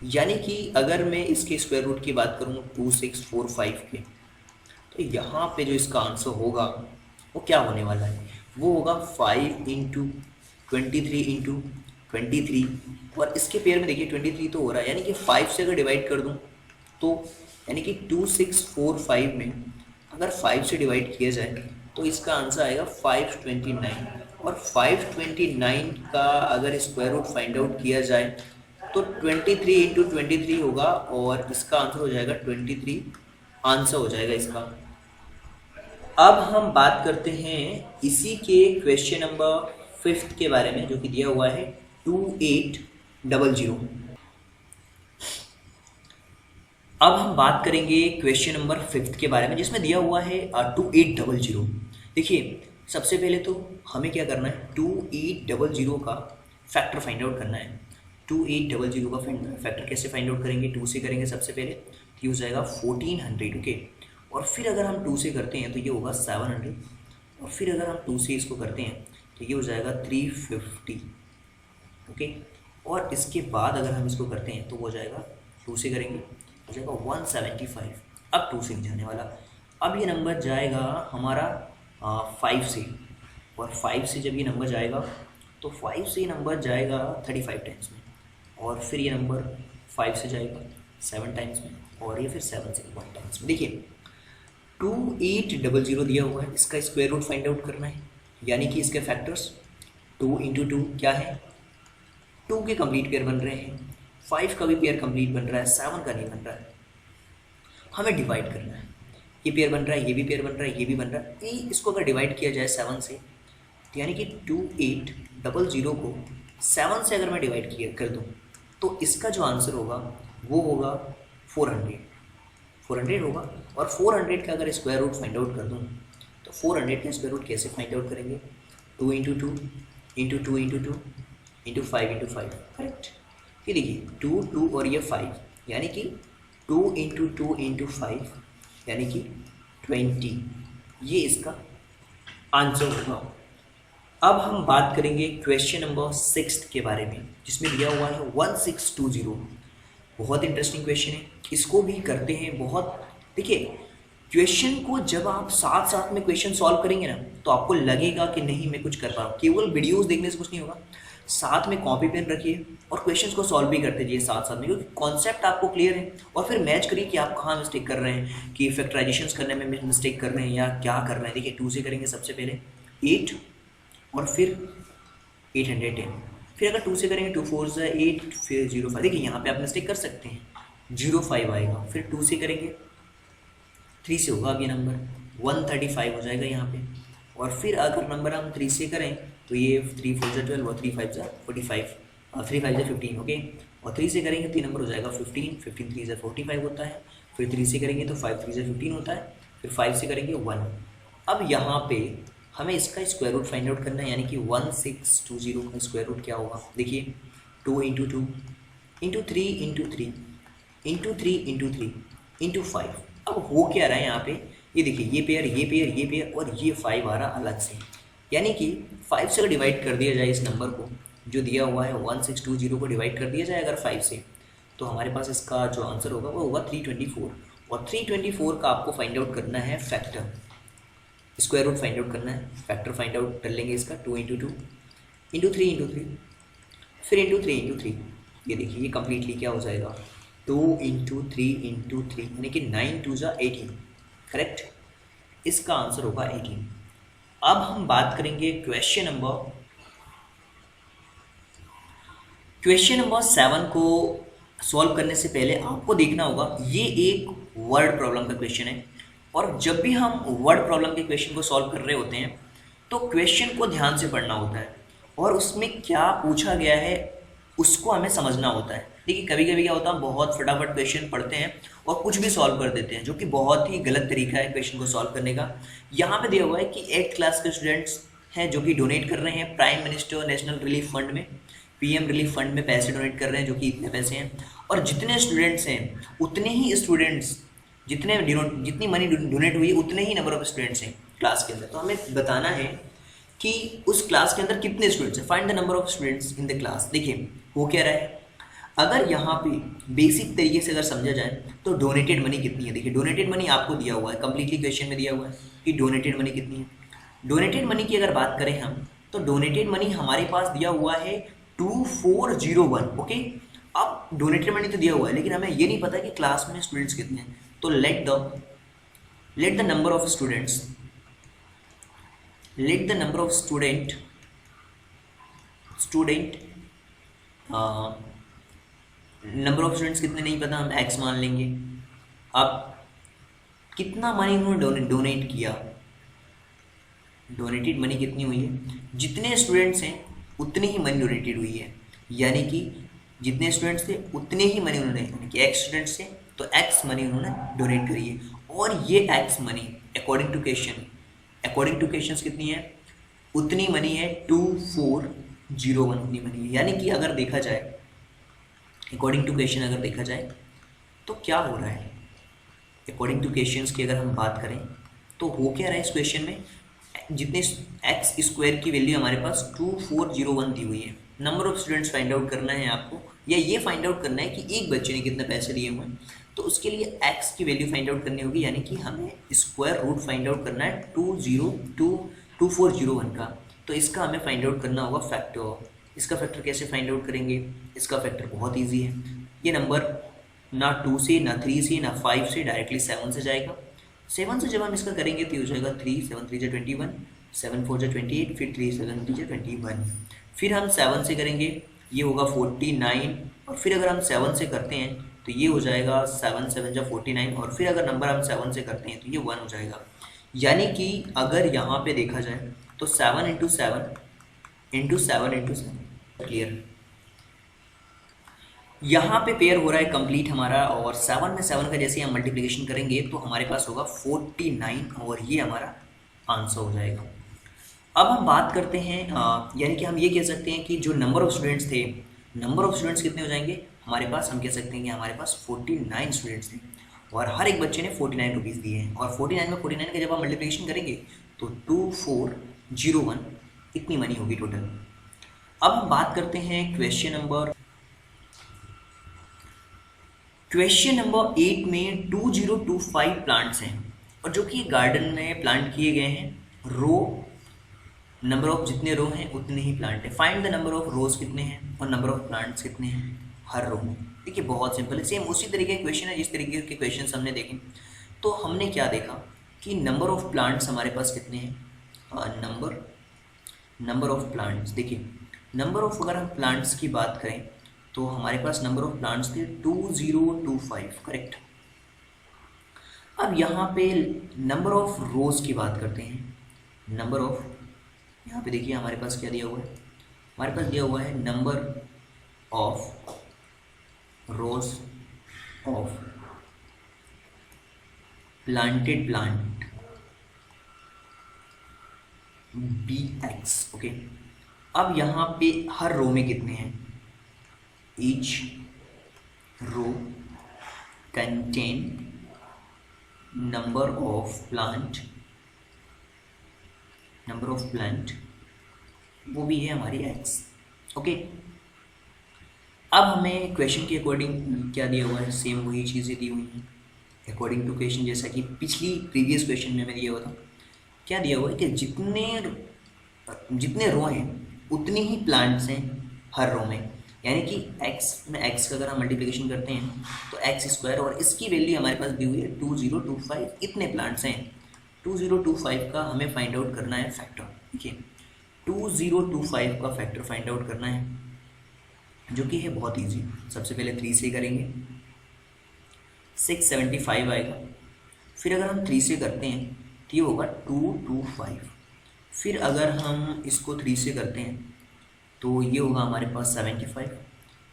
यानी कि अगर मैं इसके स्क्वायर रूट की बात करूँ 2645 के, तो यहाँ पे जो इसका आंसर होगा वो क्या होने वाला है, वो होगा 5 इंटू 23 इंटू 23, और इसके पेयर में देखिए 23 तो हो रहा है, यानी कि 5 से अगर डिवाइड कर दूँ तो यानी कि 2645 में अगर 5 से डिवाइड किया जाए तो इसका आंसर आएगा 529, और 529 का अगर स्क्वायर रूट फाइंड आउट किया जाए तो 23 इंटू 23 होगा और इसका आंसर हो जाएगा 23, आंसर हो जाएगा इसका। अब हम बात करते हैं इसी के क्वेश्चन नंबर 5 के बारे में, जो कि दिया हुआ है 2800। अब हम बात करेंगे क्वेश्चन नंबर 5 के बारे में, जिसमें दिया हुआ है 2800। देखिए सबसे पहले तो हमें क्या करना है, 2800 का फैक्टर फाइंड आउट करना है। 2800 का फैक्टर कैसे फाइंड आउट करेंगे, 2 से करेंगे सबसे पहले, तो ये हो जाएगा 1400। ओके, और फिर अगर हम 2 से करते हैं तो ये होगा 700, और फिर अगर हम 2 से इसको करते हैं तो ये हो जाएगा 350। ओके, और इसके बाद अगर हम इसको करते हैं तो वो हो जाएगा, 2 से करेंगे हो जाएगा 175। अब 2 से नहीं जाने वाला, अब ये नंबर जाएगा हमारा 5 से, और 5 से जब ये नंबर जाएगा तो 5 से ये नंबर जाएगा 35 टाइम्स में, और फिर ये नंबर 5 से जाएगा 7 टाइम्स में, और ये फिर 7 से 1 टाइम्स में। देखिए 2800 दिया हुआ है, इसका स्क्वायर रूट फाइंड आउट करना है, यानी कि इसके फैक्टर्स 2 इंटू 2 क्या है, 2 के कंप्लीट पेयर बन रहे हैं, 5 का भी पेयर कंप्लीट बन रहा है, 7 का नहीं बन रहा है। हमें डिवाइड करना है, ये पेयर बन रहा है, ये भी पेयर बन रहा है, ये भी बन रहा है। इसको अगर डिवाइड किया जाए 7 से, तो यानी कि 2800 को 7 से अगर मैं डिवाइड किया कर दूँ तो इसका जो आंसर होगा वो होगा 400 होगा। और 400 का अगर स्क्वायर रूट फाइंड आउट कर दूँ तो 400 का स्क्वायर रूट कैसे फाइंड आउट करेंगे, 2 into 2 into 2 into 2 into 5 into 5, correct. ये देखिए 2 2 और ये 5, यानी कि 2 इंटू 2 इंटू 5 यानी कि 20, ये इसका आंसर होगा। अब हम बात करेंगे क्वेश्चन नंबर 6 के बारे में, जिसमें दिया हुआ है 1620। बहुत इंटरेस्टिंग क्वेश्चन है, इसको भी करते हैं बहुत। देखिए क्वेश्चन को जब आप साथ साथ में क्वेश्चन सॉल्व करेंगे ना, तो आपको लगेगा कि नहीं मैं कुछ कर पा रहा हूँ। केवल वीडियोस देखने से कुछ नहीं होगा, साथ में कॉपी पेन रखिए और क्वेश्चंस को सॉल्व भी करते जाइए साथ साथ में, क्योंकि कॉन्सेप्ट आपको क्लियर है। और फिर मैच करिए कि आप कहाँ मिस्टेक कर रहे हैं, कि फैक्टराइजेशंस करने में मिस्टेक कर रहे हैं या क्या कर रहे हैं। देखिए 2 से करेंगे सबसे पहले 8 और फिर 810, फिर अगर 2 से करेंगे 2 4 से 8, फिर 05। देखिए यहाँ पे आप मिस्टेक कर सकते हैं, 05 आएगा। फिर 2 से करेंगे 3 से होगा अब ये नंबर 135 हो जाएगा यहाँ पे। और फिर अगर नंबर हम 3 से करें तो ये 3 4 से 12 और 3 5 से 45 और 3 5 से 15। ओके, और 3 से करेंगे 3 नंबर हो जाएगा 15, 15 3 से 45 होता है। फिर 3 से करेंगे तो 5 3 से 15 होता है। फिर 5 से करेंगे 1, अब यहाँ पे हमें इसका स्क्वायर रूट फाइंड आउट करना है, यानी कि 1620 का स्क्वायर रूट क्या होगा। देखिए 2 into 2 into 3 into 3 into 3 into 3 into 5। अब हो क्या रहा है यहाँ पे, ये देखिए ये पेयर ये पेयर ये पेयर और ये 5 आ रहा अलग से, यानी कि 5 से अगर डिवाइड कर दिया जाए इस नंबर को जो दिया हुआ है 1620 को डिवाइड कर दिया जाए अगर 5 से, तो हमारे पास इसका जो आंसर होगा वो होगा 324। और 324 का आपको फाइंड आउट करना है factor, square root find out करना है, फैक्टर फाइंड आउट कर लेंगे इसका 2 इंटू 2 इंटू 3 इंटू 3 फिर इंटू 3 इंटू 3। ये देखिए ये कम्प्लीटली क्या हो जाएगा 2 इंटू 3 इंटू 3, यानी कि 9 2 जा 18, करेक्ट। इसका आंसर होगा 18। अब हम बात करेंगे क्वेश्चन नंबर 7 को सॉल्व करने से पहले आपको देखना होगा ये एक वर्ड प्रॉब्लम का क्वेश्चन है, और जब भी हम वर्ड प्रॉब्लम के क्वेश्चन को सॉल्व कर रहे होते हैं तो क्वेश्चन को ध्यान से पढ़ना होता है और उसमें क्या पूछा गया है उसको हमें समझना होता है। देखिए कभी कभी क्या होता है, बहुत फटाफट क्वेश्चन पढ़ते हैं और कुछ भी सॉल्व कर देते हैं, जो कि बहुत ही गलत तरीका है क्वेश्चन को सॉल्व करने का। यहाँ पे दिया हुआ है कि 8th क्लास के स्टूडेंट्स हैं जो कि डोनेट कर रहे हैं prime minister national relief fund में, पीएम रिलीफ फंड में पैसे डोनेट कर रहे हैं जो कि इतने पैसे हैं, और जितने स्टूडेंट्स हैं उतने ही स्टूडेंट्स, जितनी मनी डोनेट हुई है उतने ही नंबर ऑफ स्टूडेंट्स हैं क्लास के अंदर। तो हमें बताना है कि उस क्लास के अंदर कितने स्टूडेंट्स हैं, find the number of students in the class. देखिए हो क्या रहा है, अगर यहाँ पे बेसिक तरीके से अगर समझा जाए तो डोनेटेड मनी कितनी है। देखिए डोनेटेड मनी आपको दिया हुआ है, कंप्लीटली क्वेश्चन में दिया हुआ है कि डोनेटेड मनी कितनी है। डोनेटेड मनी की अगर बात करें हम तो डोनेटेड मनी हमारे पास दिया हुआ है 2401। ओके, अब डोनेटेड मनी तो दिया हुआ है लेकिन हमें ये नहीं पता कि क्लास में स्टूडेंट्स कितने हैं। तो let the number of students, let the number of student number of students कितने नहीं पता, हम x मान लेंगे। अब कितना मनी उन्होंने डोनेट किया, डोनेटेड मनी कितनी हुई है, जितने स्टूडेंट्स हैं उतनी ही मनी डोनेटेड हुई है, यानी कि जितने स्टूडेंट्स थे उतने ही मनी उन्होंने, यानी कि x स्टूडेंट्स थे तो x मनी उन्होंने डोनेट करी है। और ये x money according to question कितनी है, उतनी मनी है 2401, उतनी मनी है। यानी कि अगर देखा जाए अकॉर्डिंग टू क्वेश्चन अगर देखा जाए तो क्या हो रहा है, अकॉर्डिंग टू क्वेश्चंस की अगर हम बात करें तो हो क्या रहा है इस क्वेश्चन में, जितने एक्स स्क्वायर की वैल्यू हमारे पास 2401 दी हुई है। Number of students find out करना है आपको, या ये फाइंड आउट करना है कि एक बच्चे ने कितने पैसे दिए हुए हैं, तो उसके लिए एक्स की वैल्यू फाइंड आउट करनी होगी, यानी कि हमें स्क्वायर रूट फाइंड आउट करना है 2401 का। तो इसका हमें फाइंड आउट करना होगा फैक्टर। इसका फैक्टर कैसे फाइंड आउट करेंगे, इसका फैक्टर बहुत ईजी है, ये नंबर ना 2 से ना 3 से ना 5 से डायरेक्टली 7 से जाएगा। 7 से जब हम इसका करेंगे तो हो जाएगा 3 7 3 21, 7 4 28, फिर 3 7 3 21, फिर हम 7 से करेंगे ये होगा 49, और फिर अगर हम 7 से करते हैं तो ये हो जाएगा 7 7 49, और फिर अगर नंबर हम 7 से करते हैं तो ये 1 हो जाएगा। यानी कि अगर यहाँ पे देखा जाए तो 7 इंटू 7 इंटू 7 इंटू 7, क्लियर। यहाँ पे पेयर हो रहा है कंप्लीट हमारा, और 7 में 7 का जैसे हम मल्टीप्लिकेशन करेंगे तो हमारे पास होगा 49, और ये हमारा आंसर हो जाएगा। अब हम बात करते हैं यानी कि हम ये कह सकते हैं कि जो नंबर ऑफ स्टूडेंट्स थे, नंबर ऑफ स्टूडेंट्स कितने हो जाएंगे हमारे पास, हम कह सकते हैं कि हमारे पास 49 स्टूडेंट्स थे और हर एक बच्चे ने 49 रुपीज़ दिए हैं, और 49 में 49 का जब हम मल्टीप्लिकेशन करेंगे तो 2401 इतनी मनी होगी टोटल। अब हम बात करते हैं क्वेश्चन नंबर 8 में 2025 प्लांट्स हैं, और जो कि गार्डन में प्लांट किए गए हैं। रो नंबर ऑफ जितने रो हैं उतने ही प्लांट है। फाइंड द नंबर ऑफ रोज कितने हैं और नंबर ऑफ प्लांट्स कितने हैं हर रो में। देखिए बहुत सिंपल है, सेम उसी तरीके के क्वेश्चन है जिस तरीके के क्वेश्चन हमने देखे। तो हमने क्या देखा कि नंबर ऑफ प्लांट्स हमारे पास कितने हैं, नंबर ऑफ प्लांट्स। देखिए नंबर ऑफ अगर हम प्लांट्स की बात करें तो हमारे पास नंबर ऑफ प्लांट्स थे 2025, करेक्ट। अब यहाँ पे नंबर ऑफ रोज की बात करते हैं। नंबर ऑफ, यहाँ पे देखिए हमारे पास क्या दिया हुआ है, हमारे पास दिया हुआ है number of rows of planted plant be x. Okay, अब यहाँ पे हर रो में कितने हैं? Each row contain number of plant, वो भी है हमारी एक्स। ओके, अब हमें क्वेश्चन के अकॉर्डिंग क्या दिया हुआ है? सेम वही चीज़ें दी हुई हैं अकॉर्डिंग टू क्वेश्चन, जैसा कि प्रीवियस क्वेश्चन में हमें दिया हुआ था। क्या दिया हुआ है कि जितने रो हैं उतने ही प्लांट्स हैं हर रो में, यानी कि एक्स में एक्स का अगर हम मल्टीप्लिकेशन करते हैं तो एक्स स्क्वायर, और इसकी वैल्यू हमारे पास दी हुई है 2025, इतने प्लांट्स हैं। 2025 का हमें फाइंड आउट करना है फैक्टर। ठीक है, 2025 का फैक्टर फाइंड आउट करना है, जो कि है बहुत ईजी। सबसे पहले 3 से करेंगे, 675 आएगा। फिर अगर हम 3 से करते हैं तो ये होगा 225। फिर अगर हम इसको 3 से करते हैं तो ये होगा हमारे पास 75।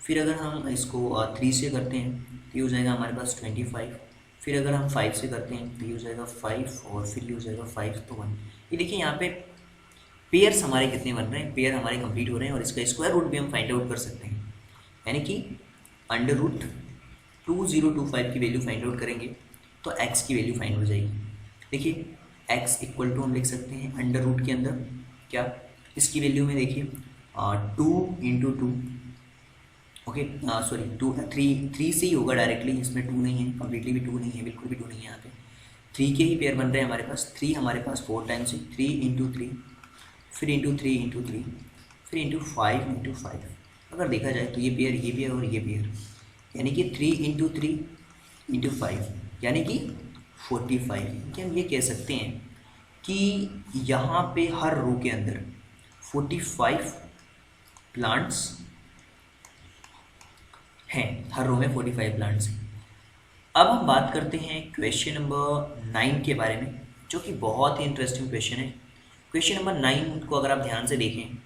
फिर अगर हम इसको 3 से करते हैं तो ये हो जाएगा हमारे पास 25। फिर अगर हम 5 से करते हैं तो ये हो जाएगा 5, और फिर ये हो जाएगा 5 तो 1। ये देखिए यहाँ पे पेयर्स हमारे कितने बन रहे हैं? पेयर हमारे कंप्लीट हो रहे हैं, और इसका स्क्वायर रूट भी हम फाइंड आउट कर सकते हैं, यानी कि अंडर रूट 2025 की वैल्यू फाइंड आउट करेंगे तो x की वैल्यू फाइंड हो जाएगी। देखिए x इक्वल टू हम लिख सकते हैं अंडर रूट के अंदर क्या, इसकी वैल्यू में देखिए 2 इंटू 2, ओके सॉरी 3 से ही होगा डायरेक्टली, इसमें 2 नहीं है, कम्प्लीटली भी 2 नहीं है, बिल्कुल भी 2 नहीं है यहाँ पे। 3 के ही पेयर बन रहे हैं हमारे पास। 3 हमारे पास 4 टाइम्स है, 3 इंटू 3, फिर इंटू 3 इंटू 3, फिर इंटू 5 इंटू 5। अगर देखा जाए तो ये पेयर और ये पेयर, यानी कि 3 इंटू 3 इंटू 5, यानी कि 45। कि हम ये कह सकते हैं कि यहाँ पे हर रो के अंदर 45 प्लांट्स हैं, हर रो में 45 प्लांट्स हैं। अब हम बात करते हैं क्वेश्चन नंबर 9 के बारे में, जो कि बहुत ही इंटरेस्टिंग क्वेश्चन है। क्वेश्चन नंबर 9 को अगर आप ध्यान से देखें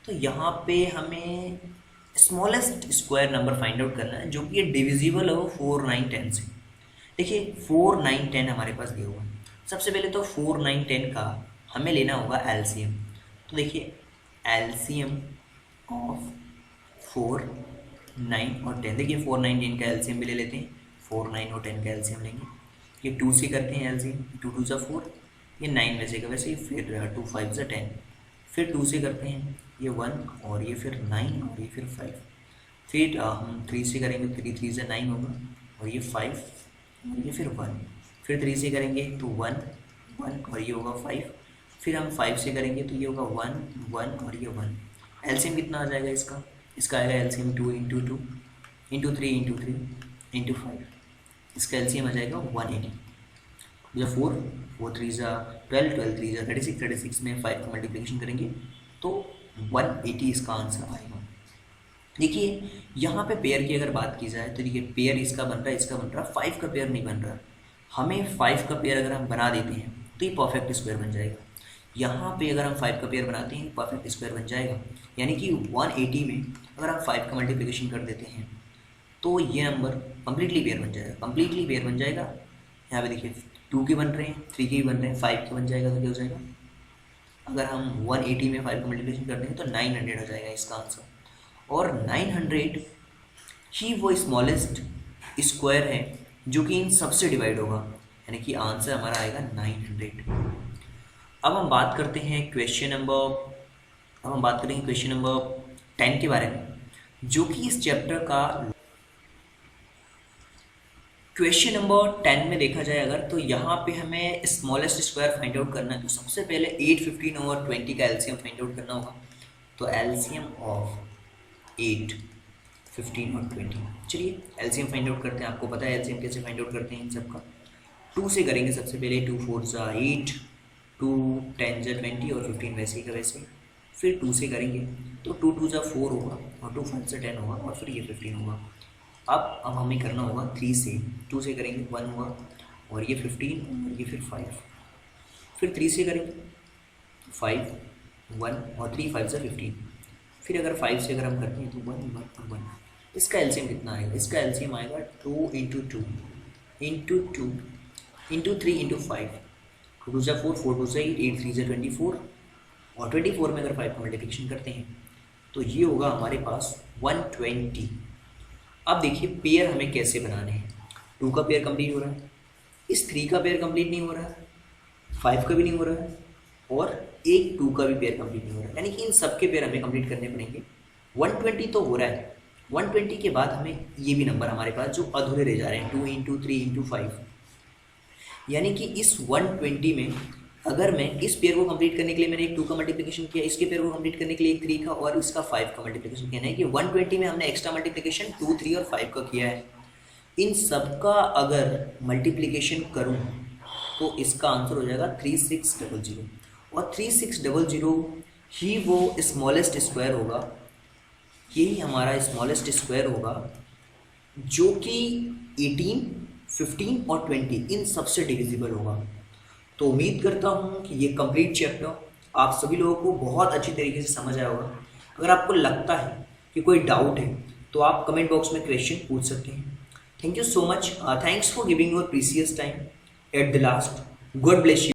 तो यहाँ पे हमें smallest square number find out करना है, जो कि डिविजिबल हो 4, 9, 10 से। देखिए 4, 9, 10 हमारे पास दिया हुआ है। सबसे पहले तो 4, 9, 10 का हमें लेना होगा एलसीएम। तो देखिए एलसीएम ऑफ 4, 9 और 10, देखिए 4, 9, 10 का एलसीएम भी ले लेते हैं। 4, 9 और 10 का एलसीएम लेंगे। ये 2 से करते हैं एलसीएम, 2 2 सा 4, ये 9 वैसे का वैसे ही, फिर 2 5 सा 10, फिर 2 से करते हैं ये 1, और ये फिर 9, और ये फिर 5। फिर हम 3 से करेंगे, 3 3 से 9 होगा, और ये 5, और ये फिर 1। फिर 3 से करेंगे तो 1 1, और ये होगा 5। फिर हम 5 से करेंगे तो ये होगा 1 1, और ये 1। एलसीएम कितना आ जाएगा इसका? इसका आएगा LCM 2 into 2 into 3 into 3 into 5। इसका एलसीएम आ जाएगा 180। जब 4 3 ज़ा 12, 12 3 ज़ा 36, 36 में 5 का मल्टीप्लिकेशन करेंगे तो 180 इसका आंसर आएगा। देखिए यहाँ पे पेयर की अगर बात की जाए तो देखिए पेयर इसका बन रहा है, इसका बन रहा है, 5 का पेयर नहीं बन रहा। हमें 5 का पेयर अगर हम बना देते हैं तो ये परफेक्ट स्क्वायर बन जाएगा। यहाँ पे अगर हम 5 का पेयर बनाते हैं परफेक्ट स्क्वायर बन जाएगा, यानी कि 180 में अगर हम 5 का मल्टीप्लिकेशन कर देते हैं तो ये नंबर कम्प्लीटली पेयर बन जाएगा, कम्प्लीटली पेयर बन जाएगा। यहाँ पे देखिए 2 के बन रहे हैं, 3 के भी बन रहे हैं, 5 के बन जाएगा तो क्या हो जाएगा? अगर हम 180 में 5 का मल्टीप्लिकेशन कर देंगे तो 900 हो जाएगा इसका आंसर। और 900 ही वो स्मॉलेस्ट स्क्वायर है जो कि इन सबसे डिवाइड होगा, यानी कि आंसर हमारा आएगा 900। अब हम बात करते हैं क्वेश्चन नंबर 10 के बारे में, जो कि इस चैप्टर का क्वेश्चन नंबर 10 में देखा जाए अगर, तो यहाँ पे हमें स्मॉलेस्ट स्क्वायर फाइंड आउट करना है। तो सबसे पहले 8, 15 और 20 का एलसीएम फाइंड आउट करना होगा। तो एलसीएम ऑफ 8, 15 और 20, चलिए एलसीएम फाइंड आउट करते हैं। आपको पता है एलसीएम कैसे फाइंड आउट करते हैं इन सब का। 2 से करेंगे सबसे पहले, 2 4 ज़ा 8, 2 10 ज़ा 20 और 15 वैसे ही का वैसे। फिर 2 से करेंगे तो 2 2 ज़ा 4 होगा, और 2 5 ज़ा 10 होगा, और फिर ये 15 होगा। अब हमें करना होगा 3 से, 2 से करेंगे 1 होगा, और ये 15, और ये फिर 5। फिर 3 से करेंगे 5 1, और 3 5 ज़ा 15। फिर अगर 5 से अगर हम करते हैं तो 1 1 और 1। इसका एलसीएम कितना आएगा? इसका एलसीएम आएगा 2 इंटू 2 इंटू 2 इंटू 3 इंटू 5। 2 2 ज़ा 4, 4 2 ज़ा 8, 8 3 ज़ा 24, और 24 में अगर 5 का मल्टीप्लिकेशन करते हैं तो ये होगा हमारे पास 120। अब देखिए पेयर हमें कैसे बनाने हैं। 2 का पेयर कंप्लीट हो रहा है, इस 3 का पेयर कंप्लीट नहीं हो रहा है, 5 का भी नहीं हो रहा है, और एक 2 का भी पेयर कंप्लीट नहीं हो रहा है, यानी कि इन सब के पेयर हमें कंप्लीट करने पड़ेंगे। 120 तो हो रहा है, 120 के बाद हमें ये भी नंबर हमारे पास जो अधूरे रह जा रहे हैं 2 इंटू 3 इंटू 5, यानी कि इस 120 में अगर मैं इस पेयर को कंप्लीट करने के लिए मैंने एक 2 का मल्टीप्लिकेशन किया, इसके पेयर को कंप्लीट करने के लिए एक 3 का और इसका 5 का मल्टीप्लिकेशन किया, है कि 120 में हमने एक्स्ट्रा मल्टीप्लिकेशन 2, 3 और 5 का किया है। इन सब का अगर मल्टीप्लिकेशन करूं तो इसका आंसर हो जाएगा 3600, और 3600 ही वो स्मॉलेस्ट स्क्वायर होगा, यही हमारा स्मॉलेस्ट स्क्वायर होगा जो कि 18, 15 और 20 इन सबसे डिविजिबल होगा। तो उम्मीद करता हूँ कि ये कंप्लीट चैप्टर आप सभी लोगों को बहुत अच्छी तरीके से समझ आया होगा। अगर आपको लगता है कि कोई डाउट है तो आप कमेंट बॉक्स में क्वेश्चन पूछ सकते हैं। Thank you so much, thanks for giving your precious time at the last. God bless you.